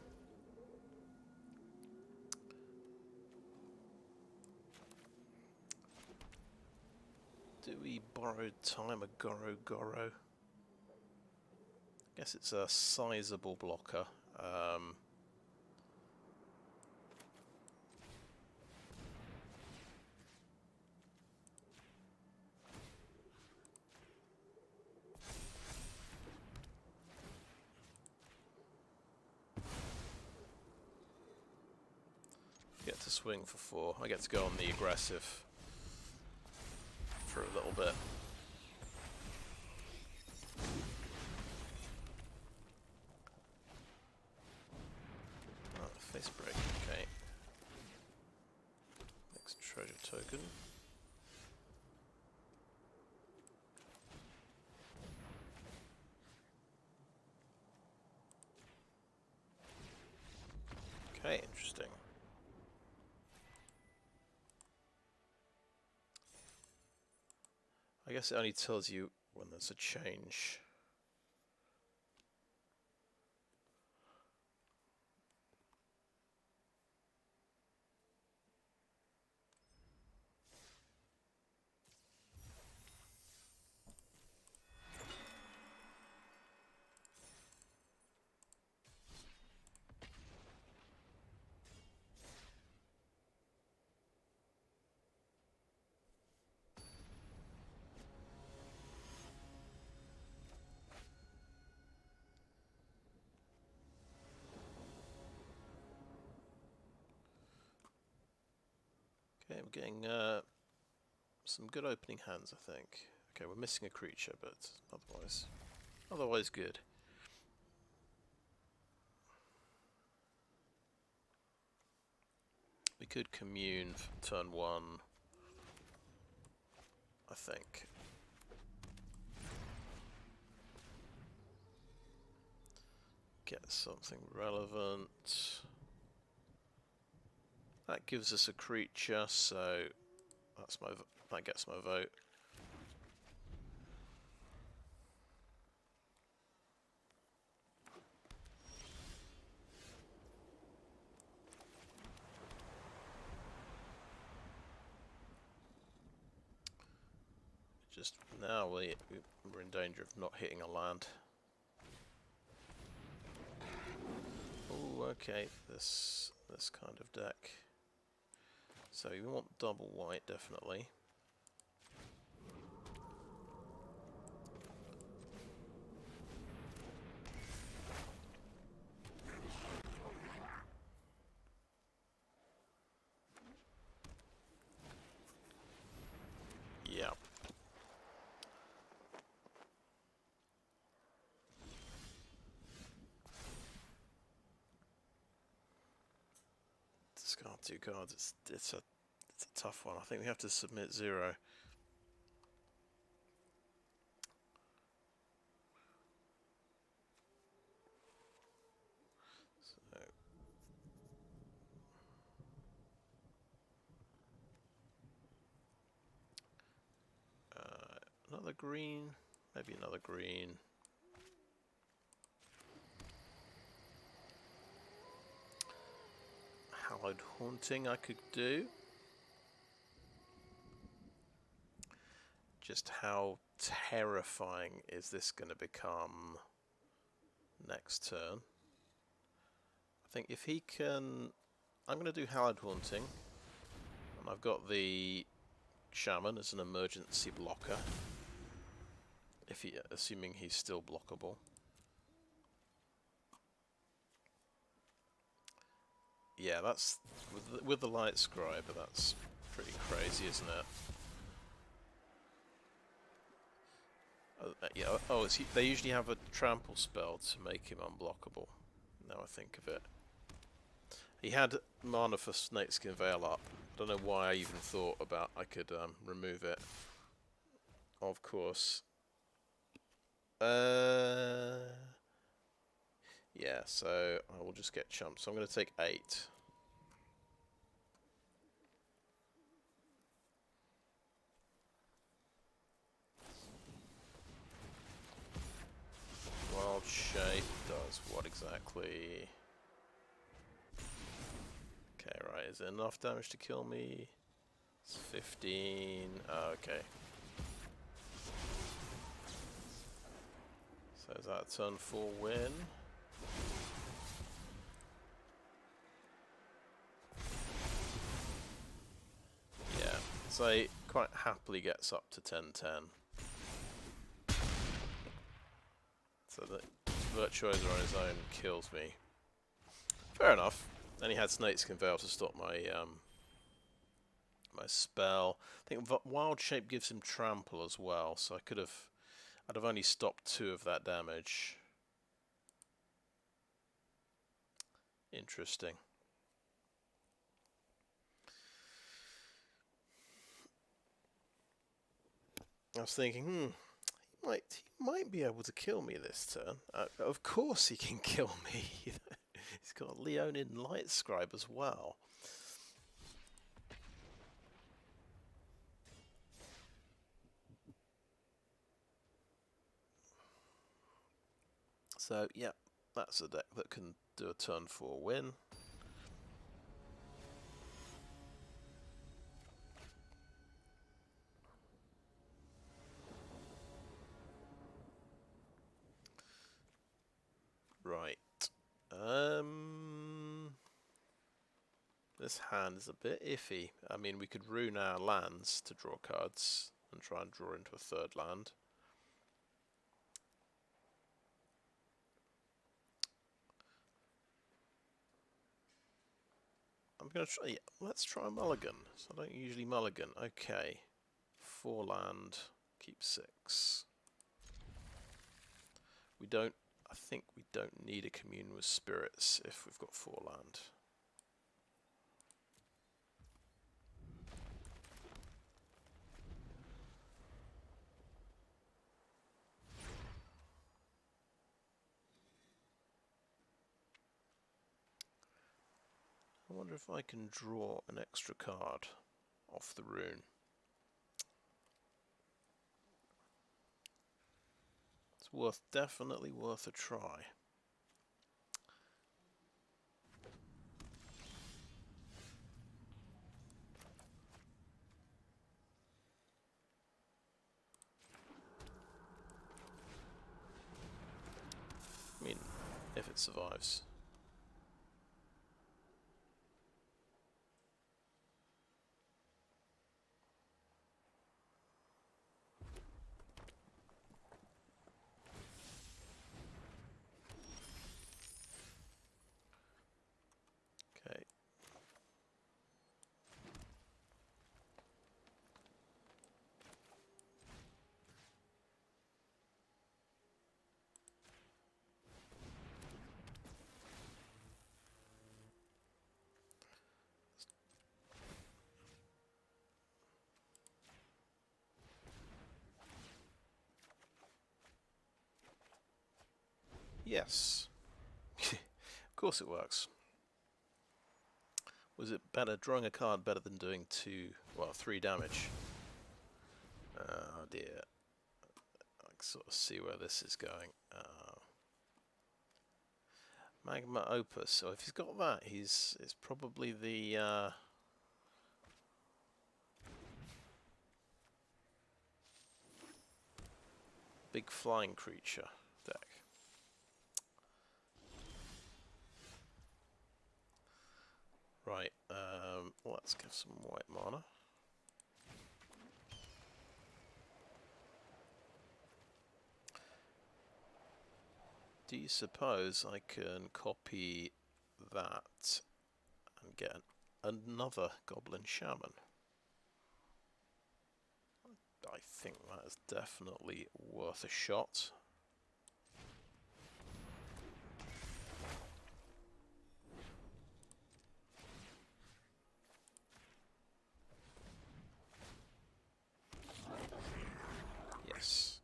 Speaker 1: Do we borrow time a Goro Goro? Guess it's a sizable blocker. swing for 4. I get to go on the aggressive for a little bit. Oh, face break, okay. Next treasure token. Okay, interesting. I guess it only tells you when there's a change. Okay, I'm getting some good opening hands, I think. Okay, we're missing a creature, but otherwise good. We could commune for turn 1, I think. Get something relevant. That gives us a creature, so that's that gets my vote. Just now we're in danger of not hitting a land. Oh, okay, this kind of deck. So you want double white, definitely. Yeah. Discard 2 cards. It's a tough one. I think we have to submit 0. So another green, maybe another green. Hallowed Haunting I could do. Just how terrifying is this going to become next turn? I think if he can... I'm going to do Hallowed Haunting. And I've got the Shaman as an emergency blocker. If he, assuming he's still blockable. Yeah, that's... With the Light Scribe, that's pretty crazy, isn't it? Yeah. Oh, they usually have a trample spell to make him unblockable. Now I think of it. He had mana for Snakeskin Veil up. I don't know why I even thought about I could remove it. Of course. Yeah, so I will just get chumped. So I'm going to take 8. Wild Shape does what exactly? Okay, right, is it enough damage to kill me? It's 15. Oh, okay. So is that a turn 4 win? Yeah, so he quite happily gets up to 10-10. So the Virtuoso on his own kills me. Fair enough. And he had Snakeskin Veil to stop my my spell. I think Wild Shape gives him trample as well, so I'd have only stopped 2 of that damage. Interesting. I was thinking, he might be able to kill me this turn. Of course he can kill me. He's got Leonin Light Scribe as well. So, yeah, that's a deck that can do a turn 4 win. Right. This hand is a bit iffy. I mean, we could rune our lands to draw cards and try and draw into a 3rd land. I'm going to try... Yeah, let's try a mulligan. So I don't usually mulligan. Okay. 4 land. Keep 6. We don't... I think we don't need a commune with spirits if we've got 4 land. I wonder if I can draw an extra card off the rune. It's definitely worth a try. I mean, if it survives. Okay. Yes. Of course it works. Was it better drawing a card better than doing 3 damage? Oh dear. I can sort of see where this is going. Magma Opus. So if he's got that, it's probably the big flying creature deck. Right, let's give some white mana. Do you suppose I can copy that and get another Goblin Shaman? I think that is definitely worth a shot. Yes.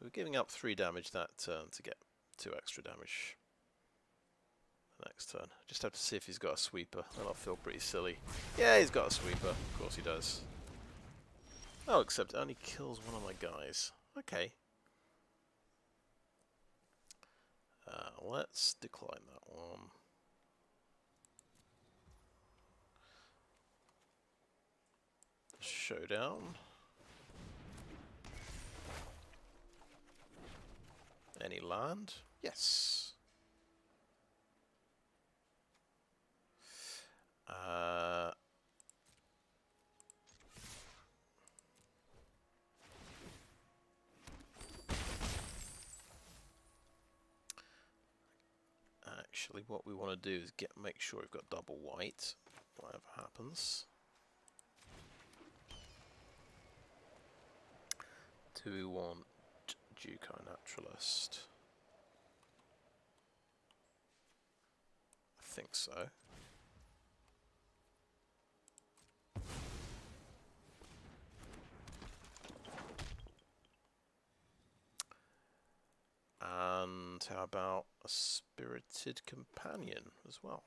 Speaker 1: We're giving up 3 damage that turn to get 2 extra damage the next turn. Just have to see if he's got a sweeper. That'll feel pretty silly. Yeah, he's got a sweeper. Of course he does. Oh, except it only kills one of my guys. Okay. Let's decline that one. Showdown. Any land? Yes. actually what we want to do is make sure we've got double white, whatever happens. Do we want Jukai Naturalist? I think so. And how about a Spirited Companion as well?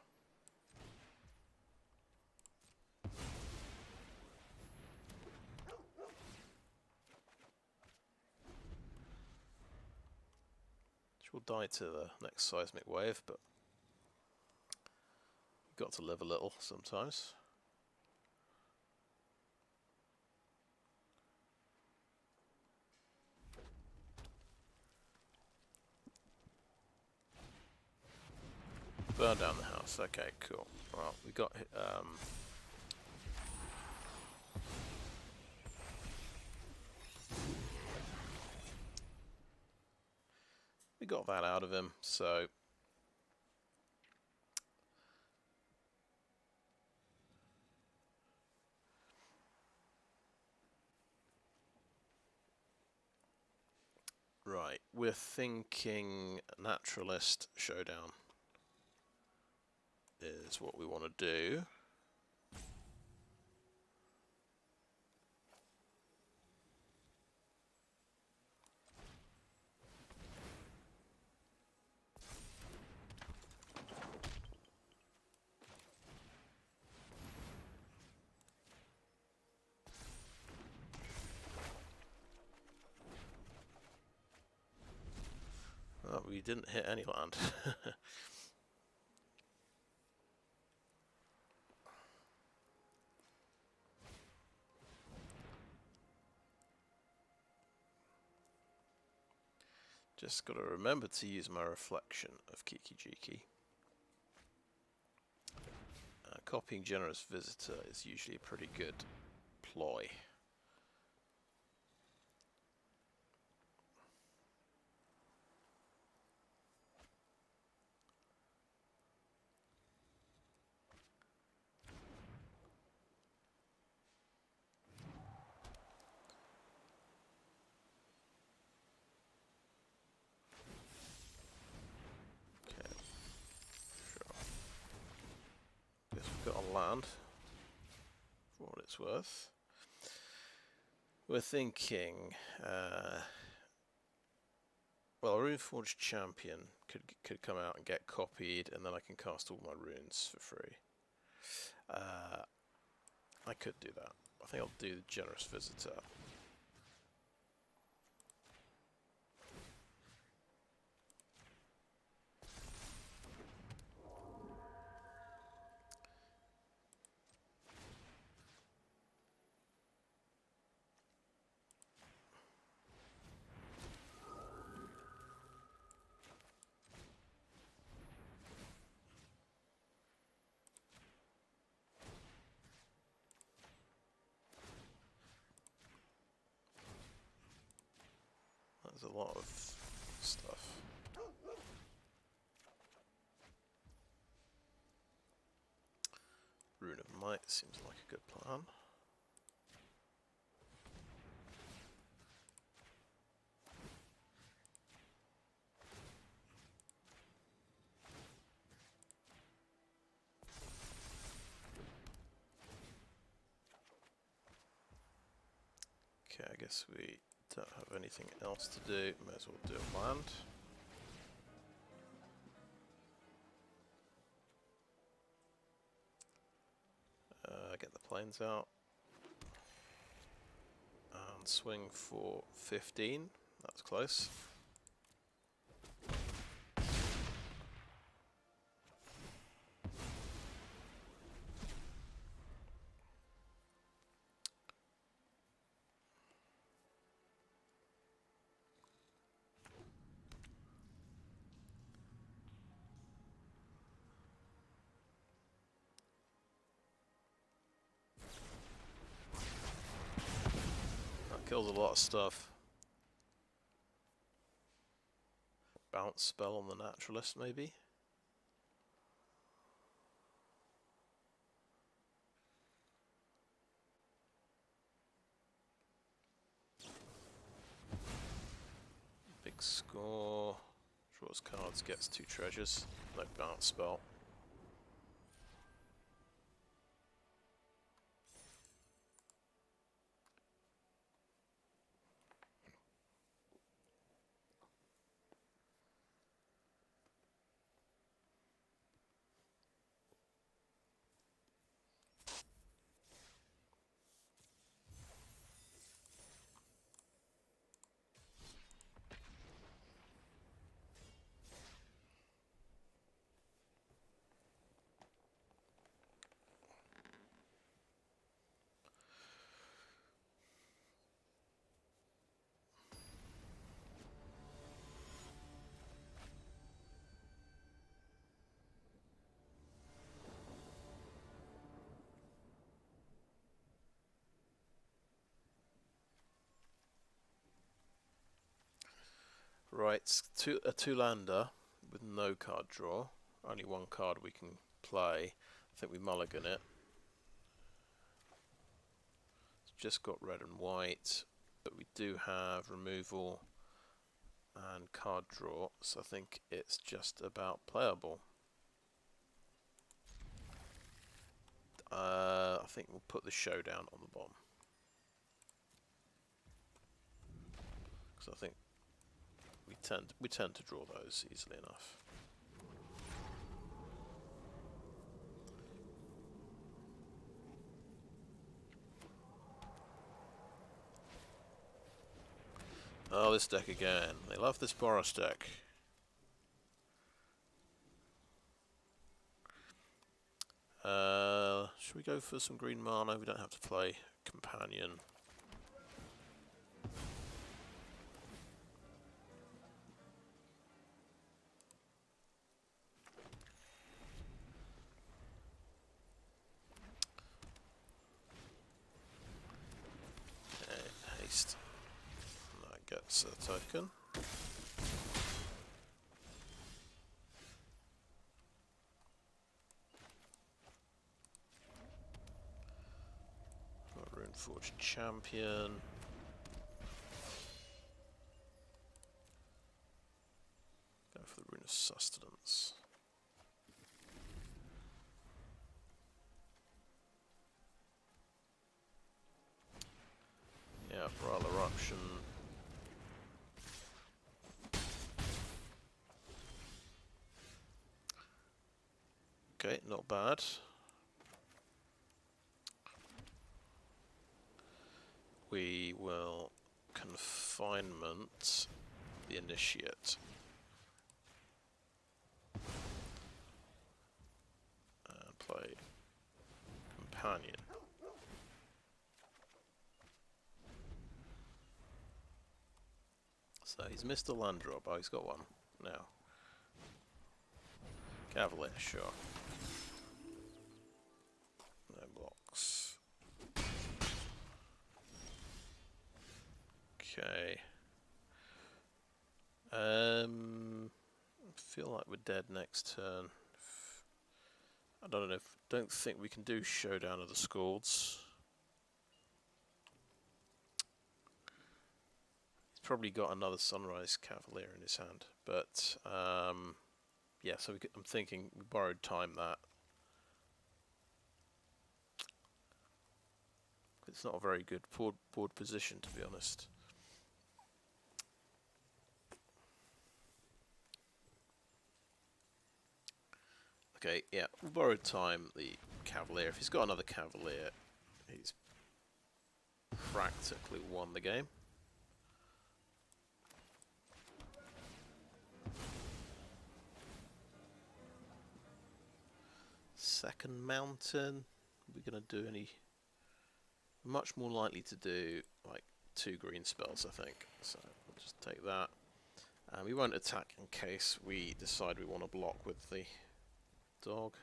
Speaker 1: Which will die to the next seismic wave, but you've got to live a little sometimes. Burn down the house. Okay, cool. Well, we got we got that out of him. So right, we're thinking Naturalist Showdown is what we want to do. Oh, we didn't hit any land. Just got to remember to use my reflection of Kiki-Jiki. Copying Generous Visitor is usually a pretty good ploy. Got a land for what it's worth. We're thinking, well, Runeforge Champion could come out and get copied, and then I can cast all my runes for free. I could do that. I think I'll do the Generous Visitor. There's a lot of stuff. Rune of Might seems like a good plan. Okay, I guess we don't have anything else to do. May as well do a land. Get the planes out. And swing for 15. That's close. Kills a lot of stuff. Bounce spell on the Naturalist, maybe? Score. Draws cards, gets 2 treasures. No bounce spell. Right, a 2-lander with no card draw. Only 1 card we can play. I think we mulligan it. It's just got red and white, but we do have removal and card draw, so I think it's just about playable. I think we'll put the Showdown on the bottom, because I think we tend to draw those easily enough. Oh, this deck again. They love this Boros deck. Should we go for some green mana? We don't have to play Companion. Okay, haste. That gets a token. Runeforge Champion. Go for the Rune of Sustenance. Yeah, Brawl Eruption. Okay, not bad. We will Confinement the Initiate. And play Companion. So he's missed a land drop. Oh, he's got one now. Cavalier, sure. No blocks. Okay. I feel like we're dead next turn. I don't think we can do Showdown of the Skalds. He's probably got another Sunrise Cavalier in his hand, but yeah. So I'm thinking we borrowed time that. It's not a very good board position, to be honest. Okay, yeah, we borrowed time the Cavalier. If he's got another Cavalier, he's practically won the game. Second Mountain, we're going to do any... Much more likely to do like 2 green spells, I think. So we'll just take that. And we won't attack in case we decide we want to block with the dog.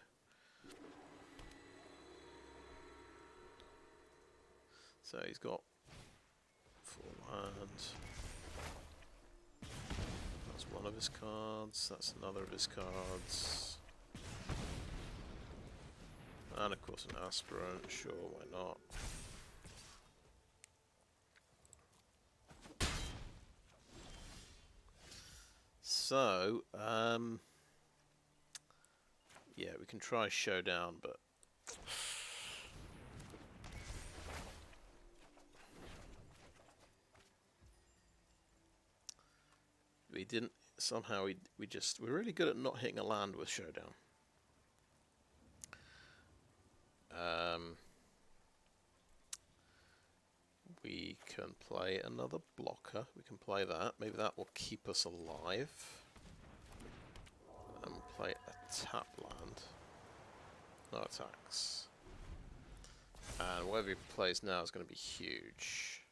Speaker 1: So he's got 4 lands. That's one of his cards. That's another of his cards. And of course an aspirant. Sure, why not? So, yeah, we can try Showdown, but we didn't. Somehow we're really good at not hitting a land with Showdown. We can play another blocker. We can play that. Maybe that will keep us alive. And we'll play a tap land. No attacks. And whatever he plays now is going to be huge.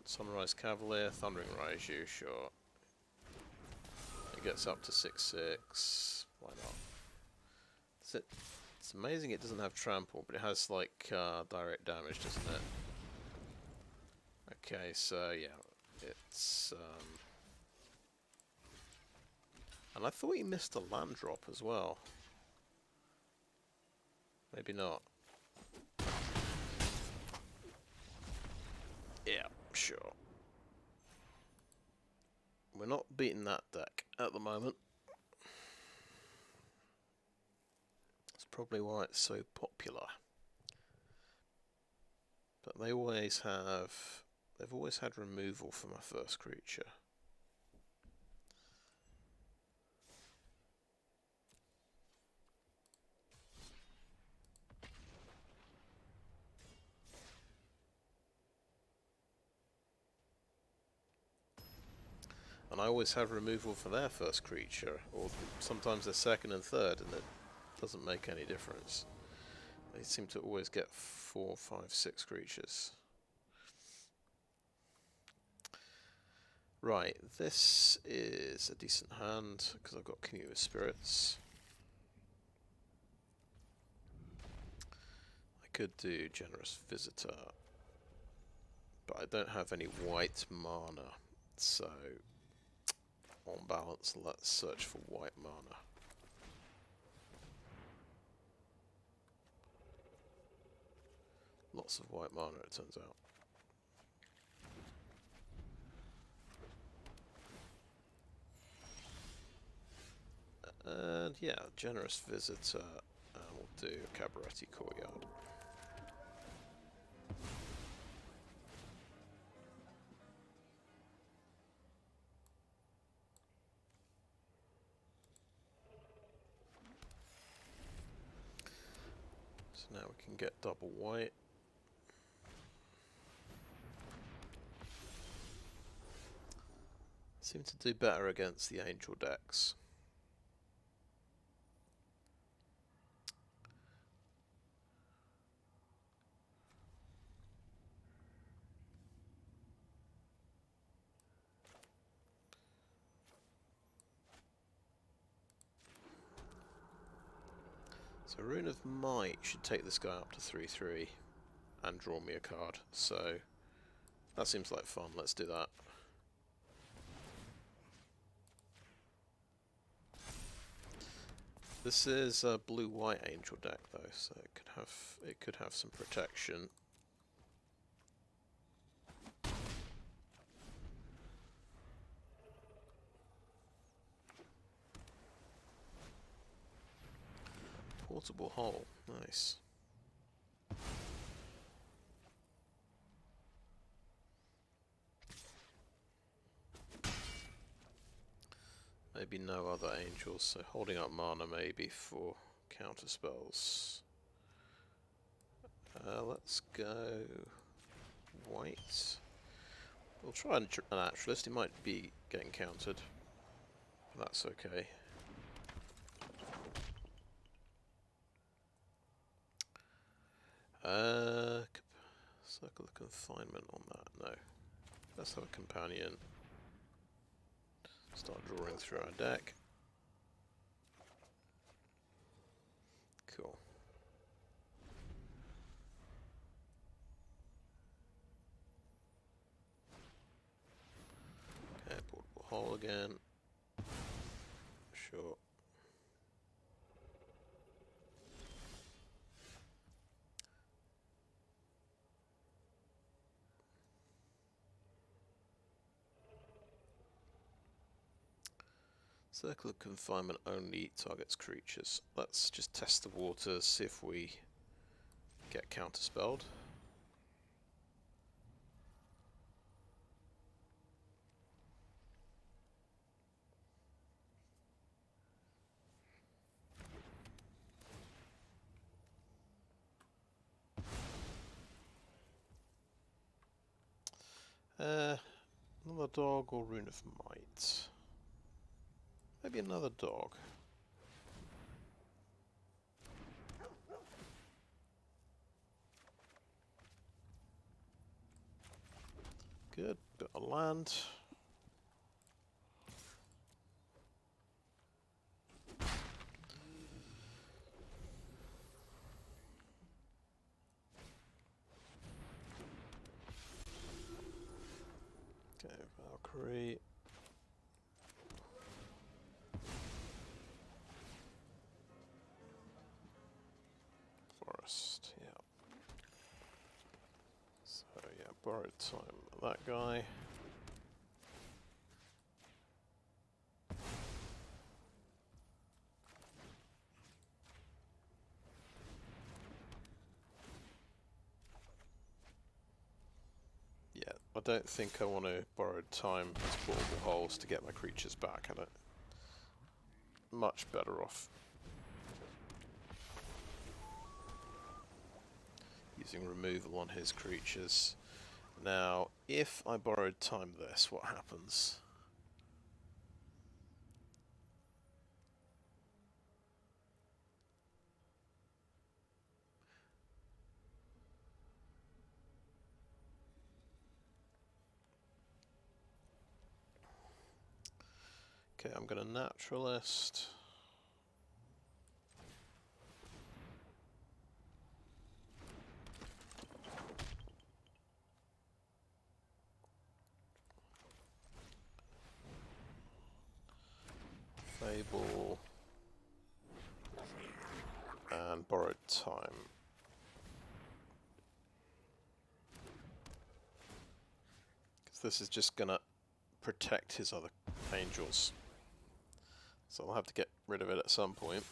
Speaker 1: Sunrise Cavalier, Thundering Raiju, sure. It gets up to 6/6. Why not? It's amazing it doesn't have trample, but it has like direct damage, doesn't it? Okay, so yeah, it's and I thought he missed a land drop as well. Maybe not. Yeah, sure. We're not beating that deck at the moment. That's probably why it's so popular. But they've always had removal for my first creature. And I always have removal for their first creature, or sometimes their second and third, and it doesn't make any difference. They seem to always get 4, 5, 6 creatures. Right, this is a decent hand, because I've got Commune with Spirits. I could do Generous Visitor, but I don't have any white mana, so on balance, let's search for white mana. Lots of white mana, it turns out. And yeah, Generous Visitor, and we'll do Cabaretti Courtyard. So now we can get double white. Seem to do better against the angel decks. So Rune of Might should take this guy up to 3/3 and draw me a card. So that seems like fun. Let's do that. This is a blue-white angel deck though, so it could have some protection. Portable hole, nice. Maybe no other angels, so holding up mana maybe for counter spells. Let's go white. We'll try a Naturalist, he might be getting countered. That's okay. Circle of Confinement on that, no. Let's have a companion. Start drawing through our deck. Cool. Okay, portable hole again. Sure. Circle of confinement only targets creatures. Let's just test the waters, see if we get counterspelled. Another dog or Rune of Might? Maybe another dog. Good, bit of land. Okay, Valkyrie. Forest, yeah. So yeah, borrowed time. That guy. Yeah, I don't think I want to borrow time as portable holes to get my creatures back. I don't. Much better off using removal on his creatures. Now, if I borrowed time this, what happens? Okay, I'm going to Naturalist. Fable. And borrowed time. Because this is just going to protect his other angels. So I'll have to get rid of it at some point.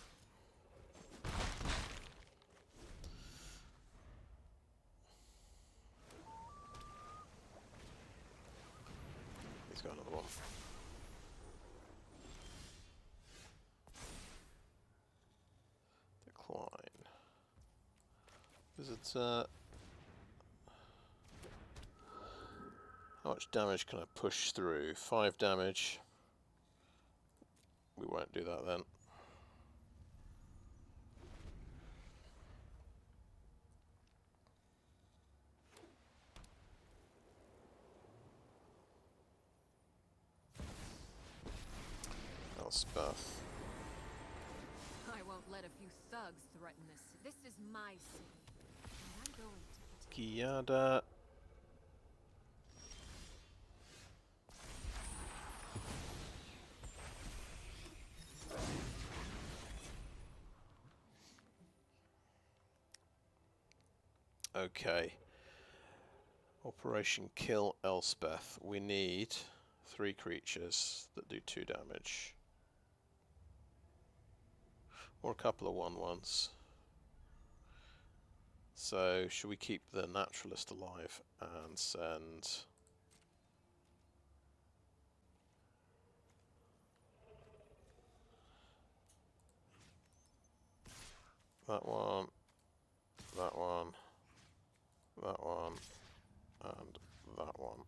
Speaker 1: He's got another one. Decline. Is it, how much damage can I push through? 5 damage. We won't do that then. Elspeth.
Speaker 2: I won't let a few thugs threaten this. This is my city. And I'm going to protect
Speaker 1: Giada. Okay. Operation Kill Elspeth. We need 3 creatures that do 2 damage. Or a couple of 1/1s. So, should we keep the Naturalist alive and send... that one, that one, that one, and that one.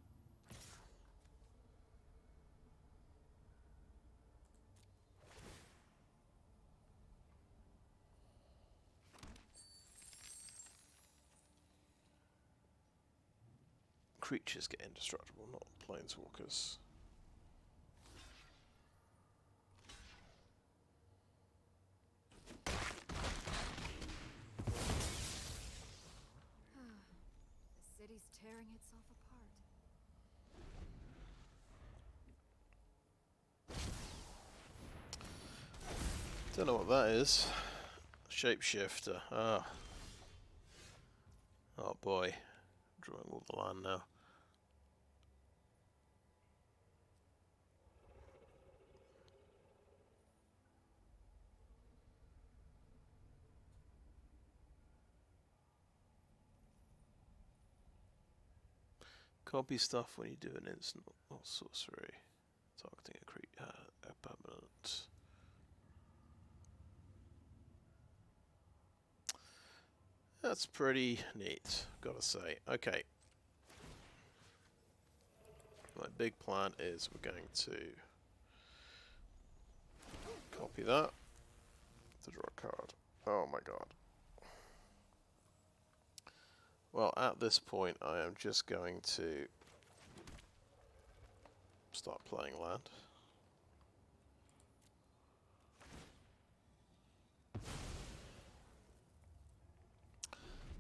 Speaker 1: Creatures get indestructible, not planeswalkers.
Speaker 2: The city's tearing itself apart.
Speaker 1: Don't know what that is. Shapeshifter. Ah. Oh boy. Drawing all the land now. Copy stuff when you do an instant or sorcery. Targeting a permanent. That's pretty neat, gotta say. Okay. My big plan is we're going to copy that to draw a card. Oh my god. Well, at this point, I am just going to start playing land.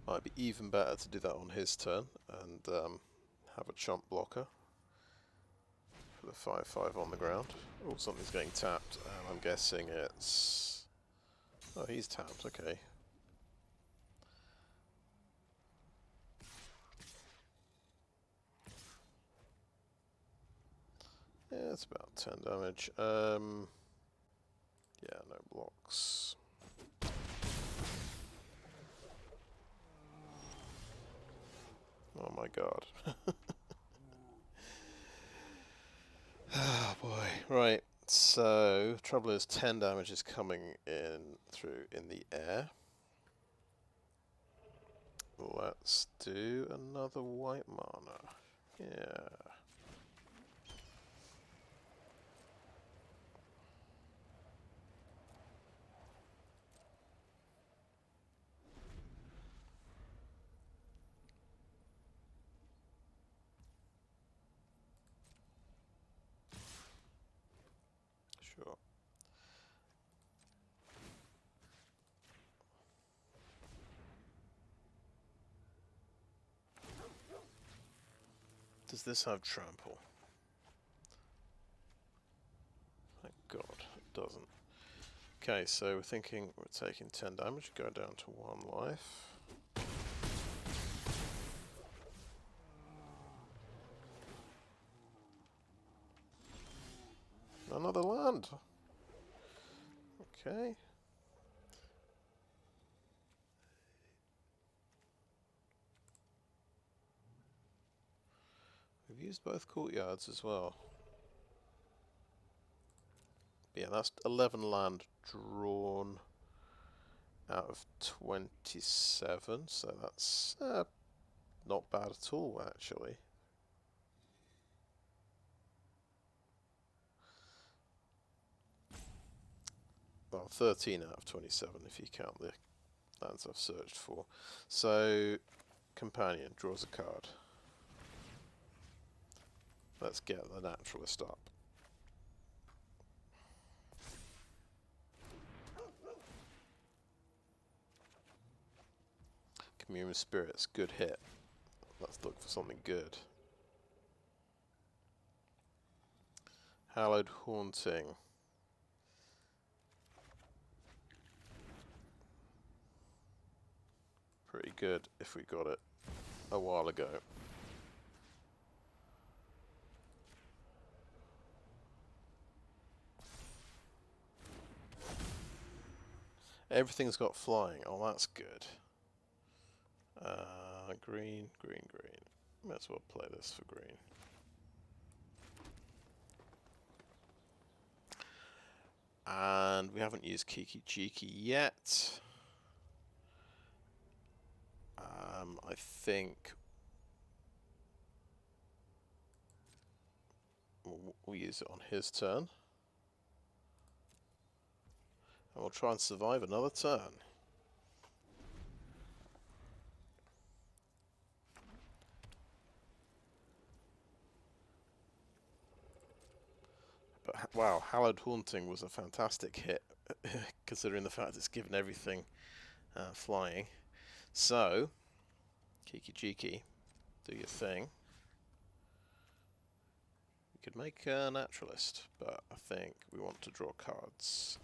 Speaker 1: Might be even better to do that on his turn and have a chump blocker for the 5/5 on the ground. Oh, something's getting tapped, and I'm guessing it's... Oh, he's tapped, okay. Yeah, it's about 10 damage. Yeah, no blocks. Oh my god. Oh boy. Right, so trouble is 10 damage is coming in through in the air. Let's do another white mana. Yeah. Sure. Does this have trample? Thank God, it doesn't. Okay, so we're thinking we're taking 10 damage, go down to 1 life. Another land. Okay. We've used both courtyards as well. Yeah, that's 11 land drawn out of 27, so that's not bad at all, actually. Well, 13 out of 27 if you count the lands I've searched for. So, Companion draws a card. Let's get the Naturalist up. Commune with Spirits, good hit. Let's look for something good. Hallowed Haunting. Pretty good if we got it a while ago. Everything's got flying. Oh, that's good. Green, green, green. Might as well play this for green. And we haven't used Kiki Jiki yet. I think we'll use it on his turn. And we'll try and survive another turn. But wow, Hallowed Haunting was a fantastic hit, considering the fact it's given everything flying. So, Kiki Jiki, do your thing. We could make a Naturalist, but I think we want to draw cards.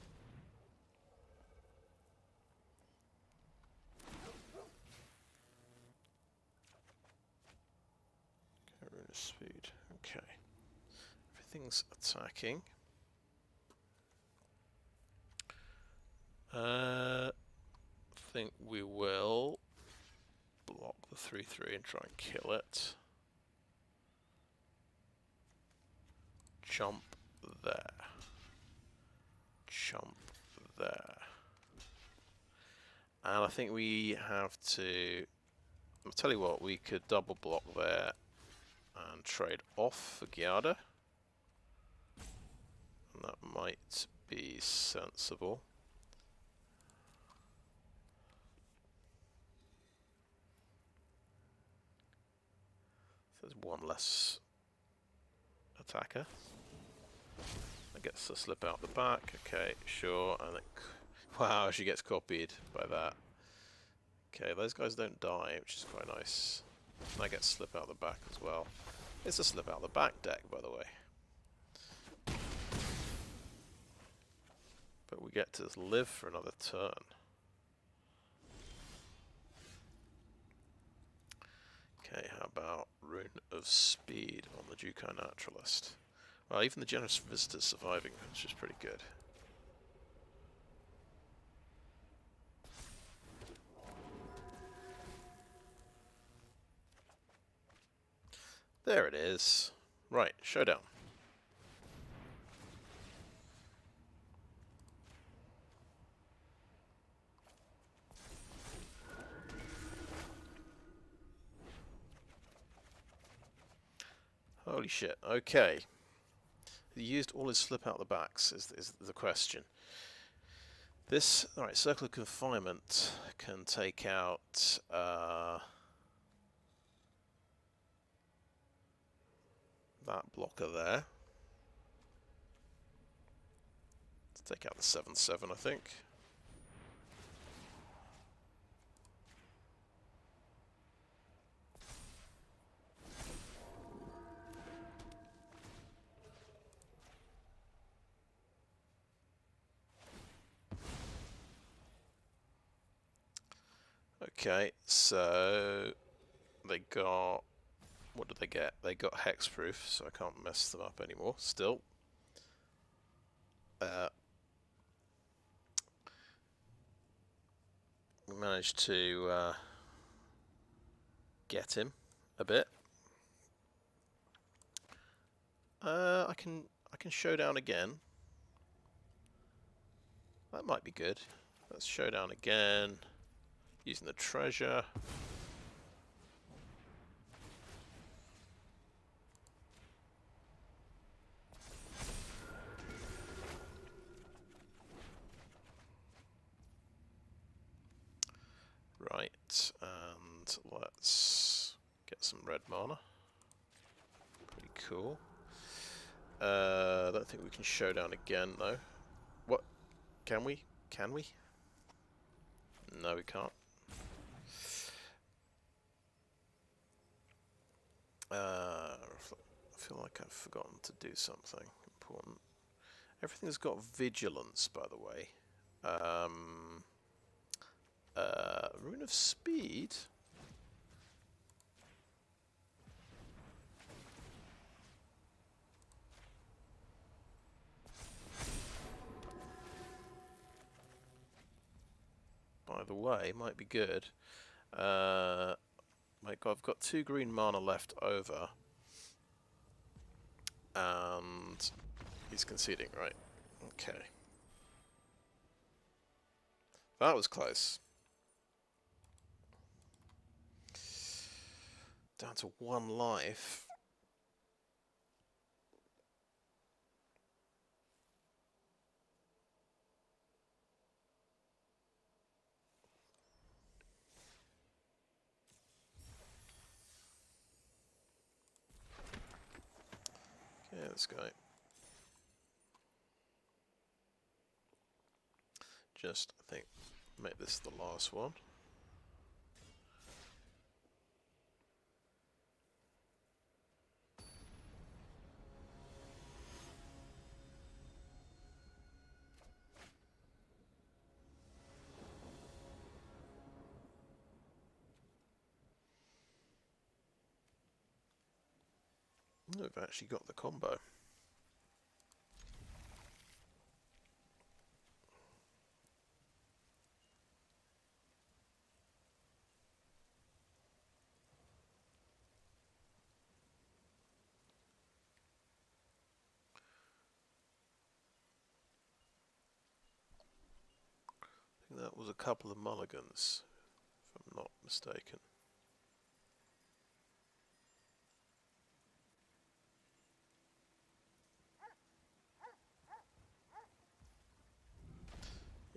Speaker 1: Rune of Speed, okay. Everything's attacking. I think we will block the 3/3 and try and kill it. Jump there. Jump there. And I think we have to... I'll tell you what, we could double block there and trade off for Giada. And that might be sensible. There's one less attacker. That gets to slip out the back. Okay, sure. And it, wow, she gets copied by that. Okay, those guys don't die, which is quite nice. And I get to slip out the back as well. It's a slip out the back deck, by the way. But we get to live for another turn. Okay, how about Rune of Speed on the Jukai Naturalist? Well, even the Generous Visitor's surviving, which is pretty good. There it is. Right, Showdown. Holy shit, okay. He used all his slip out the backs, is the question. This, alright, Circle of Confinement can take out... that blocker there. Let's take out the 7/7, I think. Okay, so they got... What did they get? They got hexproof, so I can't mess them up anymore, still. We managed to get him a bit. I can Showdown again. That might be good. Let's Showdown again. Using the treasure. Right, and let's get some red mana. Pretty cool. I don't think we can Showdown again, though. What? Can we? Can we? No, we can't. I feel like I've forgotten to do something important. Everything's got vigilance, by the way. Rune of Speed? By the way, might be good. My God, I've got 2 green mana left over. And he's conceding, right? Okay. That was close. Down to 1 life. Okay, this guy. Just, I think, make this the last one. We've actually got the combo. that was a couple of mulligans, if I'm not mistaken.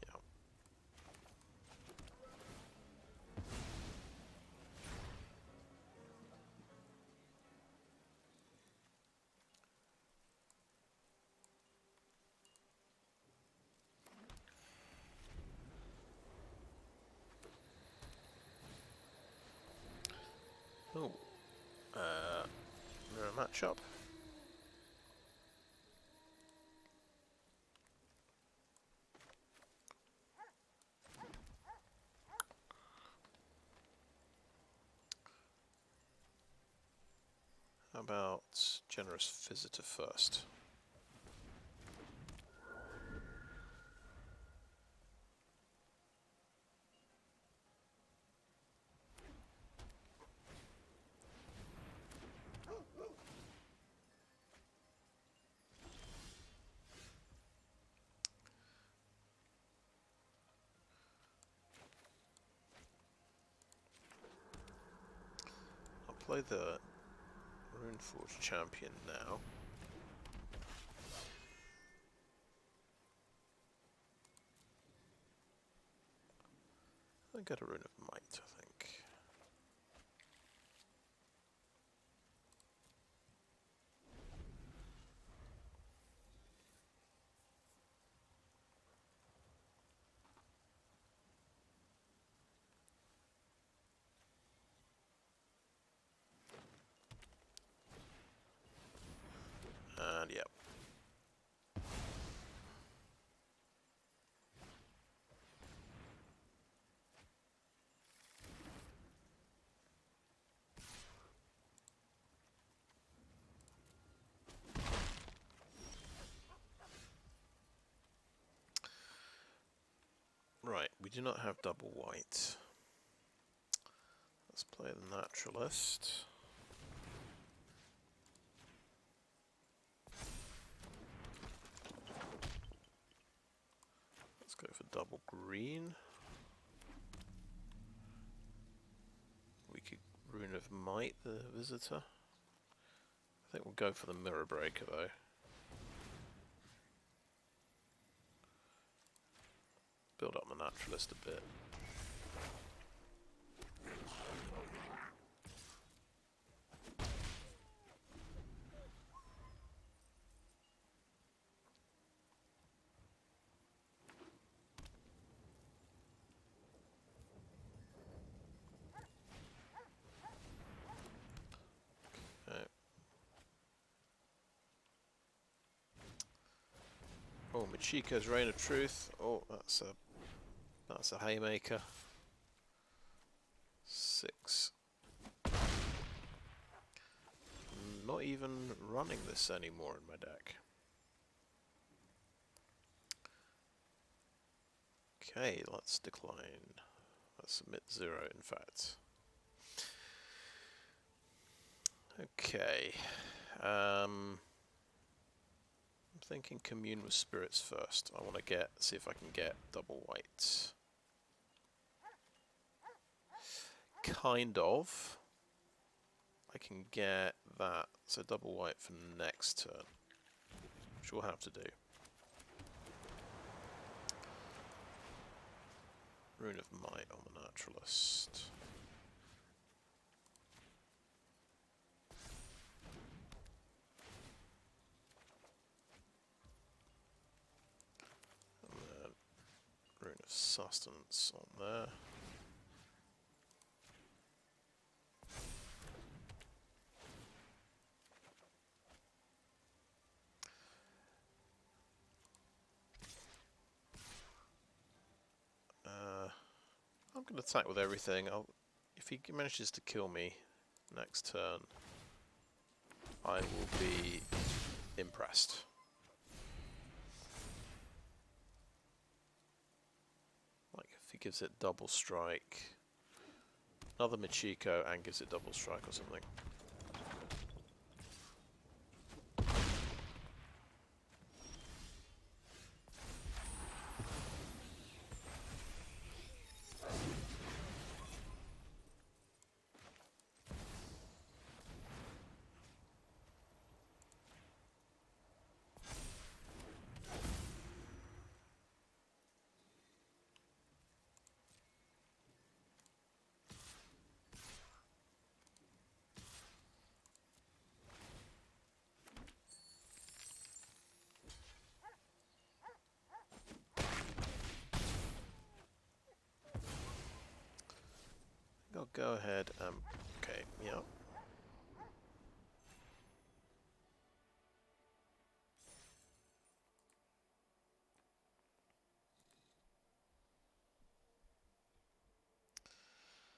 Speaker 1: Yeah. Oh, mirror matchup. How about Generous Visitor first? I'll play the Runeforge Champion now. I get a Rune of Might, I think. And yep. Right, we do not have double white. Let's play the Naturalist. Let's go for double green. We could Rune of Might the Visitor. I think we'll go for the Mirror Breaker though. Build up the Naturalist a bit. Okay. Oh, Michiko's Reign of Truth. Oh, that's a haymaker. 6. Not even running this anymore in my deck. Okay, let's decline. Let's submit 0, in fact. Okay. I'm thinking Commune with Spirits first. I want to see if I can get double white. Kind of. I can get that. So double white for next turn, which we'll have to do. Rune of Might on the Naturalist. And then Rune of Sustenance on there. I'm going to attack with everything. If he manages to kill me next turn, I will be impressed. Like if he gives it double strike, another Michiko and gives it double strike or something. go ahead and... Okay, yeah.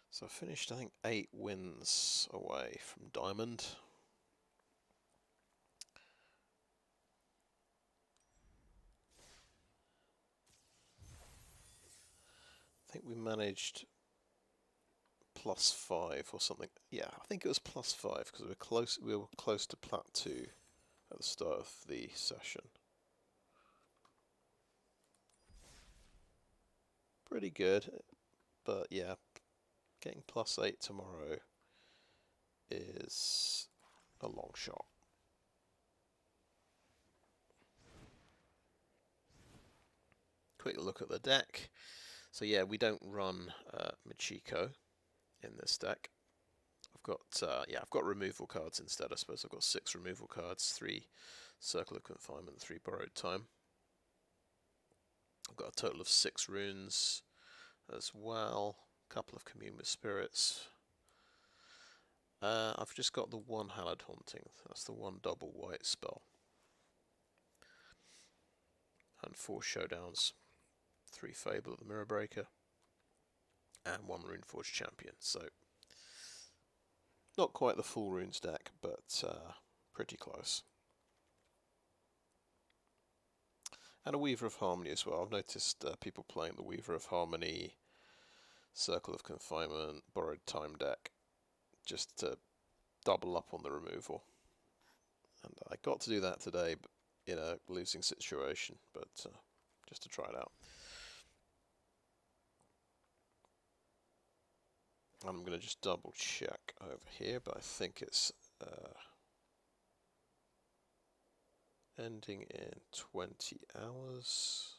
Speaker 1: So I finished, I think, 8 wins away from Diamond. I think we managed +5 or something. Yeah, I think it was +5 because we were close to Plat 2 at the start of the session. Pretty good, but yeah, getting +8 tomorrow is a long shot. Quick look at the deck. So yeah, we don't run Michiko in this deck. I've got removal cards instead. I suppose I've got 6 removal cards, 3 Circle of Confinement, 3 Borrowed Time. I've got a total of 6 runes as well. A couple of Commune with Spirits. I've just got the 1 Hallowed Haunting. That's the 1 double white spell. And 4 Showdowns. 3 Fable of the Mirror Breaker. And 1 Runeforge Champion. So, not quite the full runes deck, but pretty close. And a Weaver of Harmony as well. I've noticed people playing the Weaver of Harmony, Circle of Confinement, Borrowed Time deck, just to double up on the removal. And I got to do that today in a losing situation, but just to try it out. I'm going to just double check over here, but I think it's ending in 20 hours.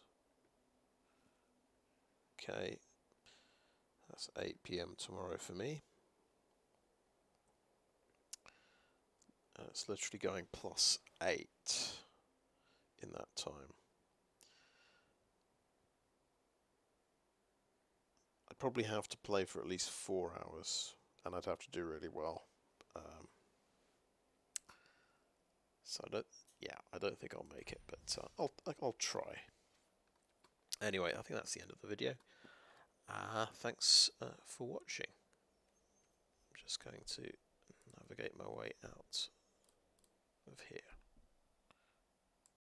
Speaker 1: Okay, that's 8 PM tomorrow for me. It's literally going +8 in that time. I'd probably have to play for at least 4 hours, and I'd have to do really well. So I don't think I'll make it, but I'll try. Anyway, I think that's the end of the video. Thanks for watching. I'm just going to navigate my way out of here.